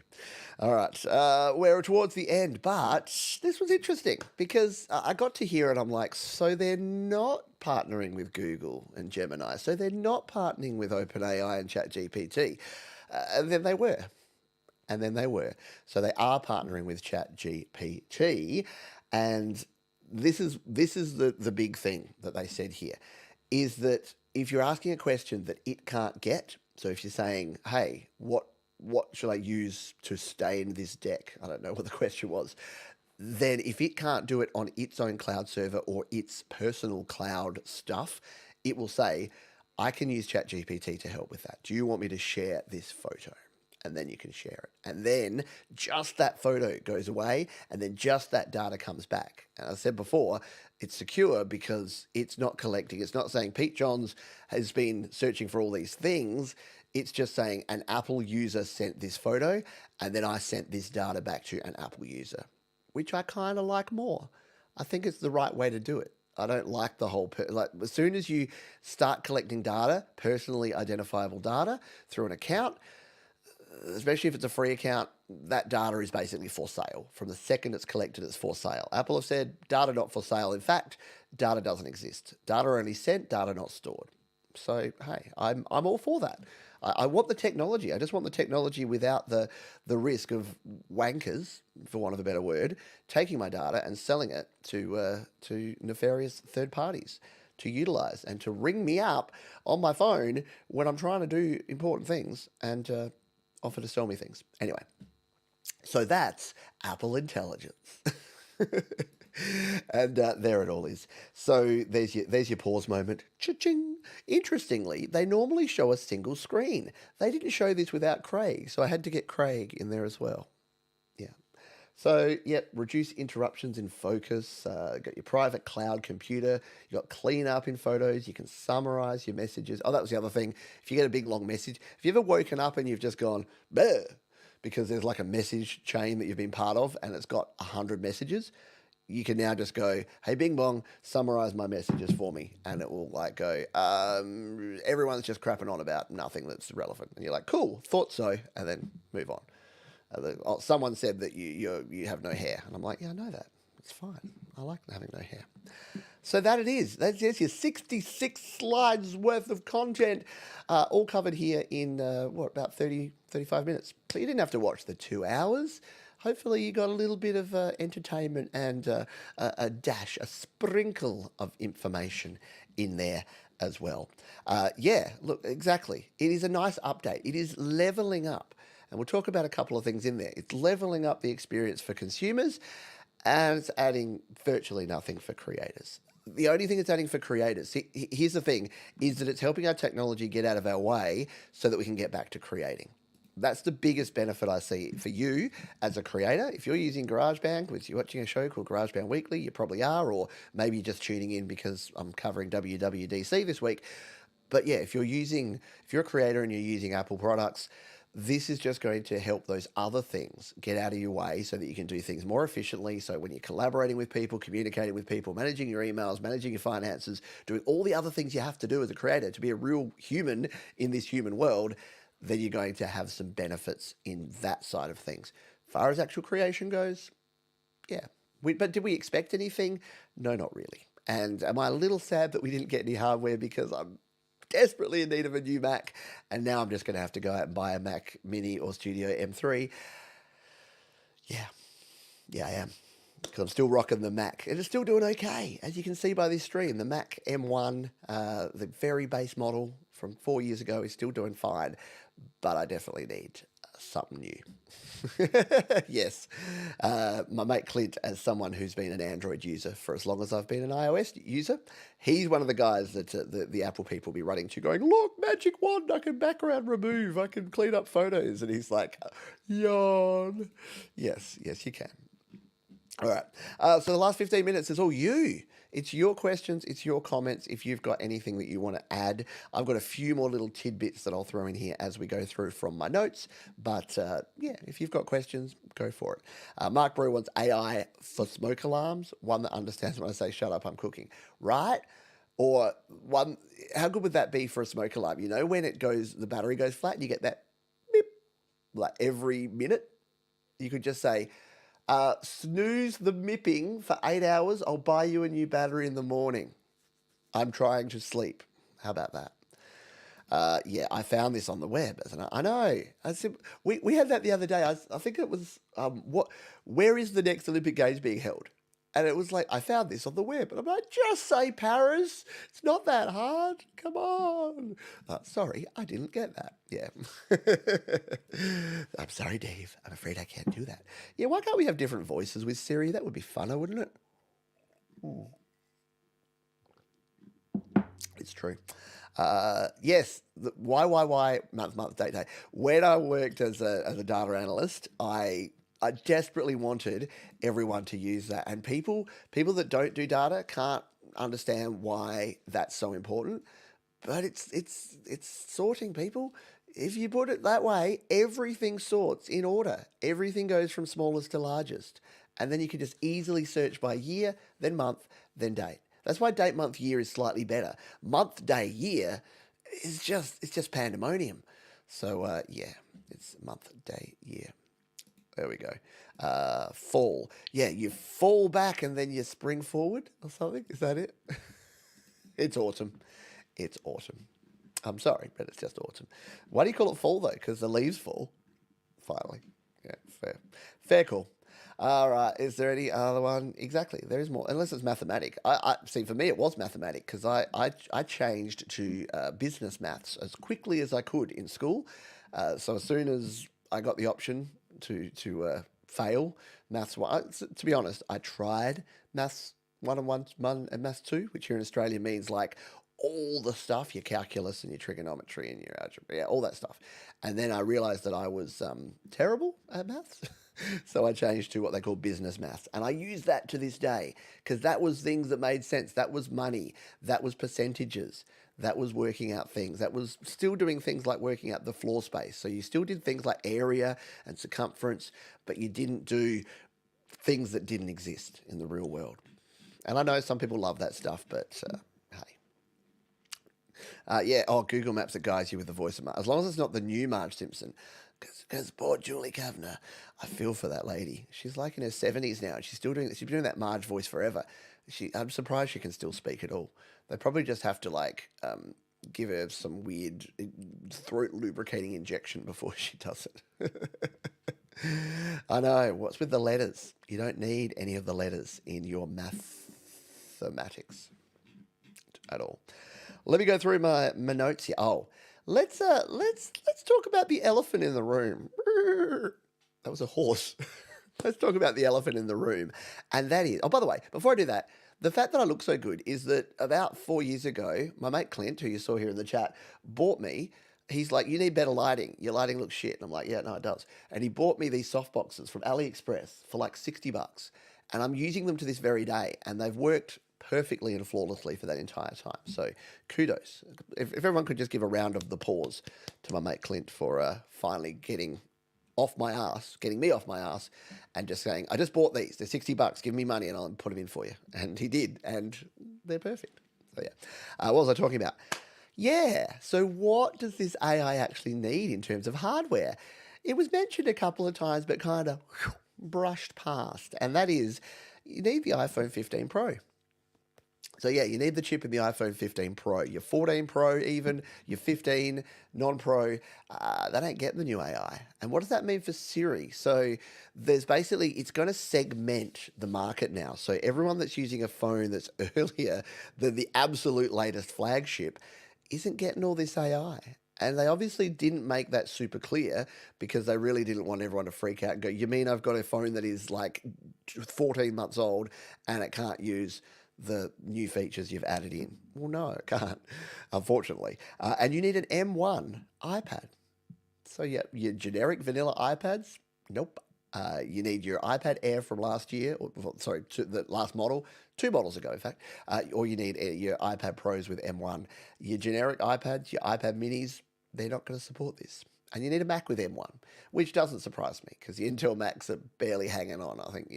All right. We're towards the end, but this was interesting because I got to hear it. I'm like, so they're not partnering with Google and Gemini. So they're not partnering with OpenAI and ChatGPT. And then they were. And then they were. So they are partnering with ChatGPT. And this is the big thing that they said here, is that if you're asking a question that it can't get, so if you're saying, hey, what should I use to stain this deck? I don't know what the question was. Then if it can't do it on its own cloud server or its personal cloud stuff, it will say, I can use ChatGPT to help with that. Do you want me to share this photo? And then you can share it. And then just that photo goes away, and then just that data comes back. And I said before, it's secure because it's not collecting. It's not saying Pete Johns has been searching for all these things. It's just saying an Apple user sent this photo, and then I sent this data back to an Apple user, which I kind of like more. I think it's the right way to do it. I don't like the whole, as soon as you start collecting data, personally identifiable data through an account, especially if it's a free account, that data is basically for sale. From the second it's collected, it's for sale. Apple have said data not for sale. In fact, data doesn't exist. Data only sent, data not stored. So, hey, I'm all for that. I want the technology. I just want the technology without the risk of wankers, for want of a better word, taking my data and selling it to nefarious third parties to utilize and to ring me up on my phone when I'm trying to do important things and offer to sell me things. Anyway, so that's Apple Intelligence. And there it all is. So there's your pause moment. Cha-ching. Interestingly, they normally show a single screen. They didn't show this without Craig, so I had to get Craig in there as well. Yeah. So, yep, reduce interruptions in focus. Got your private cloud computer. You got cleanup in photos. You can summarize your messages. Oh, that was the other thing. If you get a big long message, have you ever woken up and you've just gone, bleh, because there's like a message chain that you've been part of and it's got 100 messages? You can now just go, hey, Bing Bong, summarize my messages for me. And it will like go, everyone's just crapping on about nothing that's relevant. And you're like, cool, thought so. And then move on. Someone said that you have no hair. And I'm like, yeah, I know that. It's fine. I like having no hair. So that it is. That's your 66 slides worth of content, all covered here in, about 30, 35 minutes. So you didn't have to watch the 2 hours. Hopefully you got a little bit of entertainment and a dash, a sprinkle of information in there as well. Yeah, look, exactly. It is a nice update. It is leveling up. And we'll talk about a couple of things in there. It's leveling up the experience for consumers and it's adding virtually nothing for creators. The only thing it's adding for creators, here's the thing, is that it's helping our technology get out of our way so that we can get back to creating. That's the biggest benefit I see for you as a creator. If you're using GarageBand, which you're watching a show called GarageBand Weekly, you probably are, or maybe you're just tuning in because I'm covering WWDC this week. But yeah, if you're a creator and you're using Apple products, this is just going to help those other things get out of your way so that you can do things more efficiently. So when you're collaborating with people, communicating with people, managing your emails, managing your finances, doing all the other things you have to do as a creator to be a real human in this human world, then you're going to have some benefits in that side of things. As far as actual creation goes, yeah. But did we expect anything? No, not really. And am I a little sad that we didn't get any hardware because I'm desperately in need of a new Mac, and now I'm just going to have to go out and buy a Mac Mini or Studio M3. Yeah, I am, because I'm still rocking the Mac, and it's still doing okay, as you can see by this stream. The Mac M1, the very base model from 4 years ago, is still doing fine, but I definitely need something new. Yes. My mate Clint, as someone who's been an Android user for as long as I've been an iOS user, he's one of the guys that the Apple people be running to going, look, magic wand, I can background remove, I can clean up photos. And he's like, yawn. Yes, you can. All right. So the last 15 minutes is all you. It's your questions. It's your comments. If you've got anything that you want to add, I've got a few more little tidbits that I'll throw in here as we go through from my notes. But yeah, if you've got questions, go for it. Mark Brew wants AI for smoke alarms, one that understands when I say, shut up, I'm cooking. Right? Or one, how good would that be for a smoke alarm? You know, when the battery goes flat and you get that beep, like every minute, you could just say, snooze the mipping for 8 hours. I'll buy you a new battery in the morning. I'm trying to sleep. How about that? Yeah, I found this on the web. I know. I said, we had that the other day. I think it was, where is the next Olympic Games being held? And it was like, I found this on the web. And I'm like, just say Paris. It's not that hard. Come on. Sorry, I didn't get that. Yeah. I'm sorry, Dave. I'm afraid I can't do that. Yeah, why can't we have different voices with Siri? That would be funner, wouldn't it? It's true. Yes, why, month, date. When I worked as a data analyst, I desperately wanted everyone to use that. And people that don't do data can't understand why that's so important. But it's sorting, people. If you put it that way, everything sorts in order. Everything goes from smallest to largest. And then you can just easily search by year, then month, then date. That's why date, month, year is slightly better. Month, day, year it's just pandemonium. So yeah, it's month, day, year. There we go. Fall. Yeah, you fall back and then you spring forward or something. Is that it? It's autumn. It's autumn. I'm sorry, but it's just autumn. Why do you call it fall, though? Because the leaves fall. Finally. Yeah, fair. Fair call. All right. Is there any other one? Exactly. There is more. Unless it's mathematic. I see, for me, it was mathematic because I changed to business maths as quickly as I could in school. So as soon as I got the option to fail maths one, to be honest, I tried maths 1 and maths 2, which here in Australia means like all the stuff, your calculus and your trigonometry and your algebra, yeah, all that stuff. And then I realized that I was terrible at maths. So I changed to what they call business maths. And I use that to this day because that was things that made sense. That was money. That was percentages. That was working out things. That was still doing things like working out the floor space. So you still did things like area and circumference, but you didn't do things that didn't exist in the real world. And I know some people love that stuff, but hey. Yeah, Google Maps that guides you with the voice of Marge. As long as it's not the new Marge Simpson. Because poor Julie Kavner, I feel for that lady. She's like in her 70s now. And she's still doing. She's been doing that Marge voice forever. I'm surprised she can still speak at all. They probably just have to give her some weird throat lubricating injection before she does it. I know. What's with the letters? You don't need any of the letters in your mathematics. at all. Let me go through my notes here. Oh, let's talk about the elephant in the room. That was a horse. Let's talk about the elephant in the room. And that is, oh, by the way, before I do that, the fact that I look so good is that about 4 years ago, my mate Clint, who you saw here in the chat, bought me. He's like, you need better lighting. Your lighting looks shit. And I'm like, yeah, no, it does. And he bought me these soft boxes from AliExpress for like $60. And I'm using them to this very day. And they've worked perfectly and flawlessly for that entire time. So kudos. If everyone could just give a round of applause to my mate Clint for finally getting me off my ass, and just saying, I just bought these. They're $60. Give me money and I'll put them in for you. And he did, and they're perfect. So yeah. What was I talking about? Yeah. So what does this AI actually need in terms of hardware? It was mentioned a couple of times, but kind of brushed past, and that is you need the iPhone 15 Pro. So yeah, you need the chip in the iPhone 15 Pro. Your 14 Pro even, your 15 non-Pro, they don't get the new AI. And what does that mean for Siri? So there's basically, it's going to segment the market now. So everyone that's using a phone that's earlier than the absolute latest flagship isn't getting all this AI. And they obviously didn't make that super clear because they really didn't want everyone to freak out and go, you mean I've got a phone that is like 14 months old and it can't use the new features you've added in? Well, no, it can't, unfortunately. And you need an M1 iPad. So yeah, your generic vanilla iPads, nope. You need your iPad Air from last year, the last model, 2 models ago, in fact. Or you need your iPad Pros with M1. Your generic iPads, your iPad Minis, they're not going to support this. And you need a Mac with M1, which doesn't surprise me because the Intel Macs are barely hanging on. I think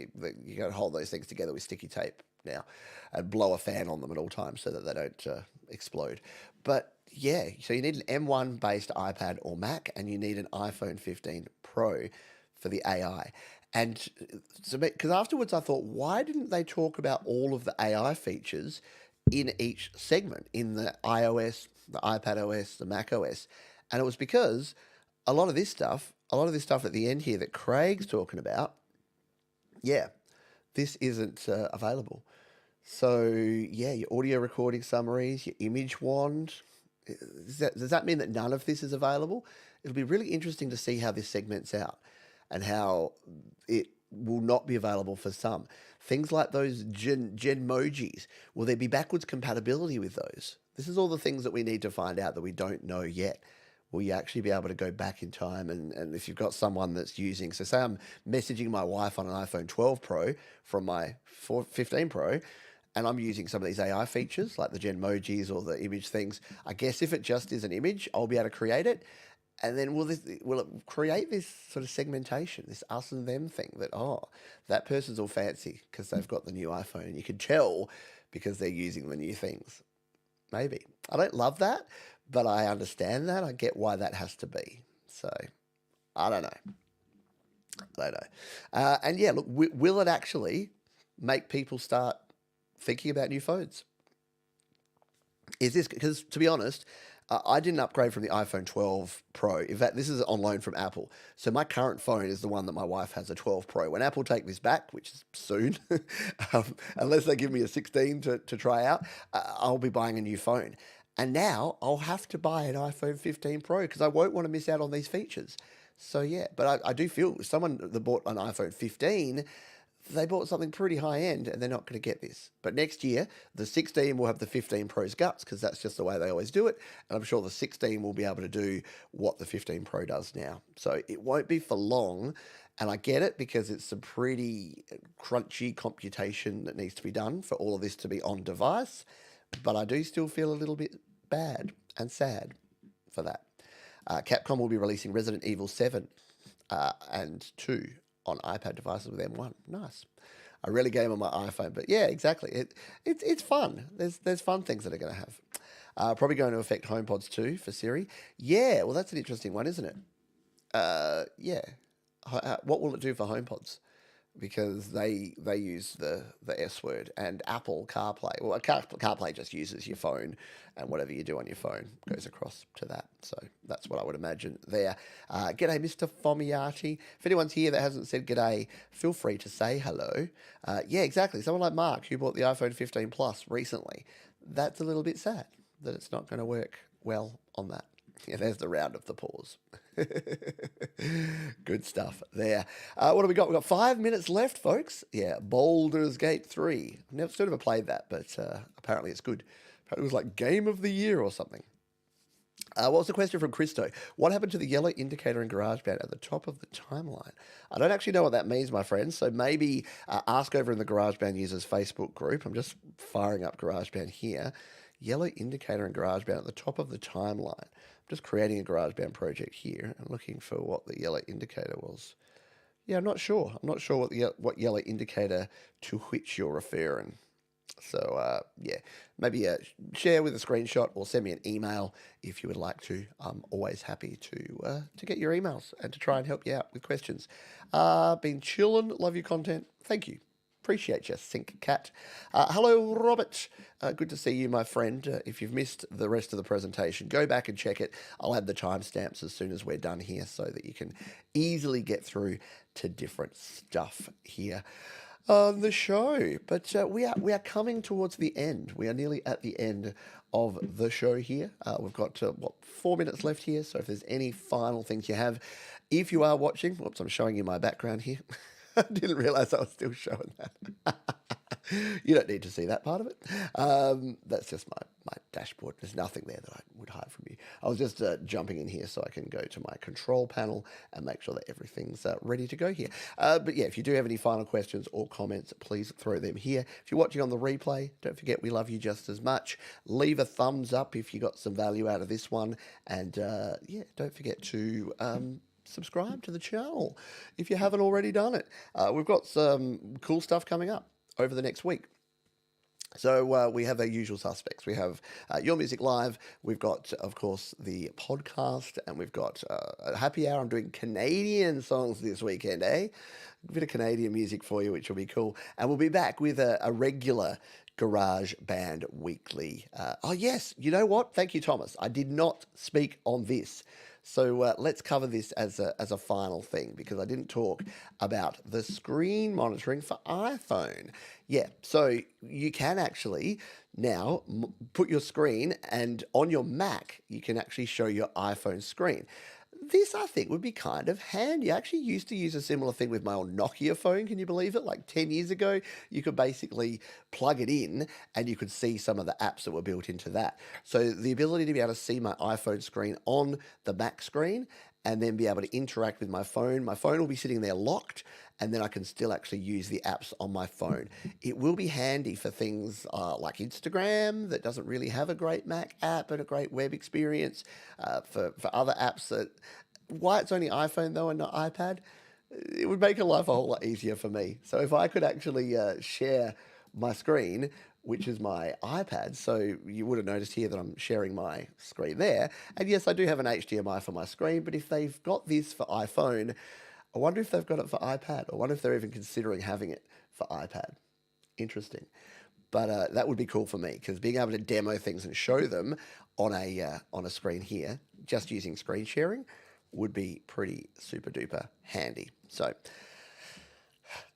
you got to hold those things together with sticky tape now and blow a fan on them at all times so that they don't explode. But yeah, so you need an M1 based iPad or Mac, and you need an iPhone 15 Pro for the AI. And so, because afterwards I thought, why didn't they talk about all of the AI features in each segment, in the iOS, the iPad OS, the Mac OS? And it was because a lot of this stuff at the end here that Craig's talking about, yeah, this isn't available. So yeah, your audio recording summaries, your image wand, does that mean that none of this is available? It'll be really interesting to see how this segments out and how it will not be available for some. Things like those Genmojis, will there be backwards compatibility with those? This is all the things that we need to find out that we don't know yet. Will you actually be able to go back in time? And if you've got someone that's using, so say I'm messaging my wife on an iPhone 12 Pro from my 15 Pro, and I'm using some of these AI features like the Genmojis or the image things, I guess if it just is an image, I'll be able to create it. And then will it create this sort of segmentation, this us and them thing that, oh, that person's all fancy because they've got the new iPhone, and you can tell because they're using the new things. Maybe. I don't love that, but I understand that. I get why that has to be. So, I don't know. And yeah, look, will it actually make people start thinking about new phones? Is this, because to be honest, I didn't upgrade from the iPhone 12 Pro. In fact, this is on loan from Apple. So my current phone is the one that my wife has, a 12 Pro. When Apple take this back, which is soon, unless they give me a 16 to try out, I'll be buying a new phone. And now I'll have to buy an iPhone 15 Pro because I won't want to miss out on these features. So yeah, but I do feel someone that bought an iPhone 15, they bought something pretty high end and they're not going to get this. But next year, the 16 will have the 15 Pro's guts because that's just the way they always do it. And I'm sure the 16 will be able to do what the 15 Pro does now. So it won't be for long. And I get it because it's some pretty crunchy computation that needs to be done for all of this to be on device. But I do still feel a little bit bad and sad for that. Capcom will be releasing Resident Evil 7 and 2 on iPad devices with M1. Nice. I really game on my iPhone, but yeah, exactly. It's fun. There's fun things that are going to have. Probably going to affect HomePods too for Siri. Yeah, well, that's an interesting one, isn't it? Yeah. What will it do for HomePods? Because they use the S word, and Apple CarPlay. Well, CarPlay just uses your phone, and whatever you do on your phone goes across to that. So that's what I would imagine there. G'day, Mr. Fomiati. If anyone's here that hasn't said g'day, feel free to say hello. Yeah, exactly. Someone like Mark, who bought the iPhone 15 Plus recently. that's a little bit sad that it's not going to work well on that. Yeah, there's the round of the pause. Good stuff there. What have we got? We've got 5 minutes left, folks. Yeah, Baldur's Gate 3. I've still never played that, but apparently it's good. Apparently it was like Game of the Year or something. What was the question from Christo? What happened to the yellow indicator in GarageBand at the top of the timeline? I don't actually know what that means, my friends. So maybe ask over in the GarageBand users Facebook group. I'm just firing up GarageBand here. Yellow indicator in GarageBand at the top of the timeline. I'm just creating a GarageBand project here and looking for what the yellow indicator was. Yeah, I'm not sure. I'm not sure what yellow indicator to which you're referring. So, yeah, maybe share with a screenshot or send me an email if you would like to. I'm always happy to get your emails and to try and help you out with questions. Been chillin', love your content. Thank you. Appreciate you, Sync Cat. Hello, Robert. Good to see you, my friend. If you've missed the rest of the presentation, go back and check it. I'll add the timestamps as soon as we're done here so that you can easily get through to different stuff here on the show. But we are coming towards the end. We are nearly at the end of the show here. We've got 4 minutes left here. So if there's any final things you have, if you are watching, whoops, I'm showing you my background here. I didn't realize I was still showing that. You don't need to see that part of it. That's just my dashboard. There's nothing there that I would hide from you. I was just jumping in here so I can go to my control panel and make sure that everything's ready to go here. But yeah, if you do have any final questions or comments, please throw them here. If you're watching on the replay, don't forget we love you just as much. Leave a thumbs up if you got some value out of this one. And yeah, don't forget to subscribe to the channel if you haven't already done it. We've got some cool stuff coming up over the next week. So we have our usual suspects. We have Your Music Live. We've got, of course, the podcast, and we've got a happy hour. I'm doing Canadian songs this weekend, eh? A bit of Canadian music for you, which will be cool. And we'll be back with a regular GarageBand Weekly. Oh, yes. You know what? Thank you, Thomas. I did not speak on this. So let's cover this as a final thing, because I didn't talk about the screen monitoring for iPhone. Yeah, so you can actually now put your screen, and on your Mac, you can actually show your iPhone screen. This, I think, would be kind of handy. I actually used to use a similar thing with my old Nokia phone. Can you believe it? Like 10 years ago, you could basically plug it in and you could see some of the apps that were built into that. So the ability to be able to see my iPhone screen on the Mac screen and then be able to interact with my phone. My phone will be sitting there locked, and then I can still actually use the apps on my phone. It will be handy for things like Instagram that doesn't really have a great Mac app and a great web experience, for other apps that, why it's only iPhone though and not iPad, it would make life a whole lot easier for me. So if I could actually share my screen, which is my iPad. So you would have noticed here that I'm sharing my screen there. And yes, I do have an HDMI for my screen, but if they've got this for iPhone, I wonder if they've got it for iPad. I wonder if they're even considering having it for iPad. Interesting. But that would be cool for me, because being able to demo things and show them on a screen here, just using screen sharing, would be pretty super duper handy. So,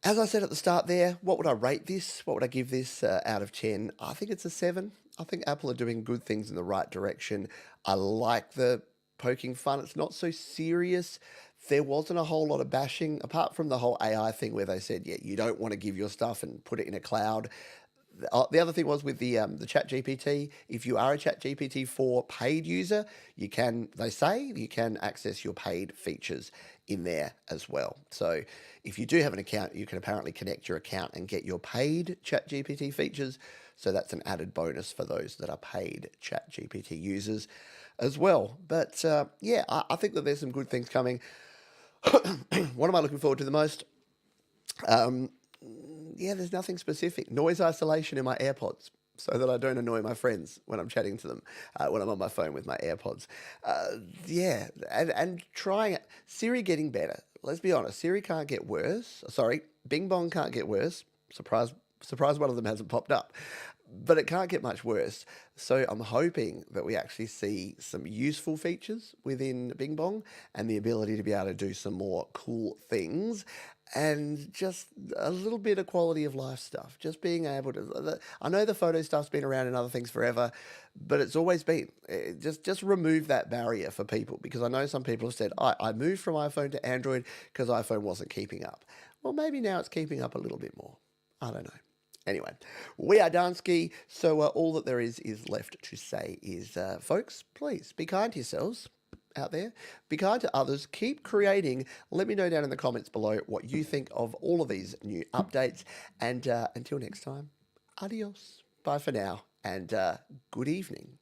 as I said at the start there, what would I rate this? What would I give this out of 10? I think it's a 7. I think Apple are doing good things in the right direction. I like the poking fun. It's not so serious. There wasn't a whole lot of bashing, apart from the whole AI thing where they said, yeah, you don't want to give your stuff and put it in a cloud. The other thing was with the ChatGPT, if you are a ChatGPT 4 paid user, you can access your paid features in there as well. So if you do have an account, you can apparently connect your account and get your paid ChatGPT features. So that's an added bonus for those that are paid ChatGPT users as well. But yeah, I think that there's some good things coming. What am I looking forward to the most? Yeah, there's nothing specific. Noise isolation in my AirPods, so that I don't annoy my friends when I'm chatting to them, when I'm on my phone with my AirPods. Yeah, and trying it. Siri getting better. Let's be honest, Siri can't get worse. Sorry, Bing Bong can't get worse. Surprise, one of them hasn't popped up. But it can't get much worse. So I'm hoping that we actually see some useful features within Bing Bong and the ability to be able to do some more cool things. and just a little bit of quality of life stuff. Just being able to. I know the photo stuff's been around in other things forever, but it's always been. Just remove that barrier for people, because I know some people have said, I moved from iPhone to Android because iPhone wasn't keeping up. Well, maybe now it's keeping up a little bit more. I don't know. Anyway, we are Dansky, so all that there is left to say is, folks, please be kind to yourselves out there. Be kind to others. Keep creating. Let me know down in the comments below what you think of all of these new updates. And until next time, adios. Bye for now, and good evening.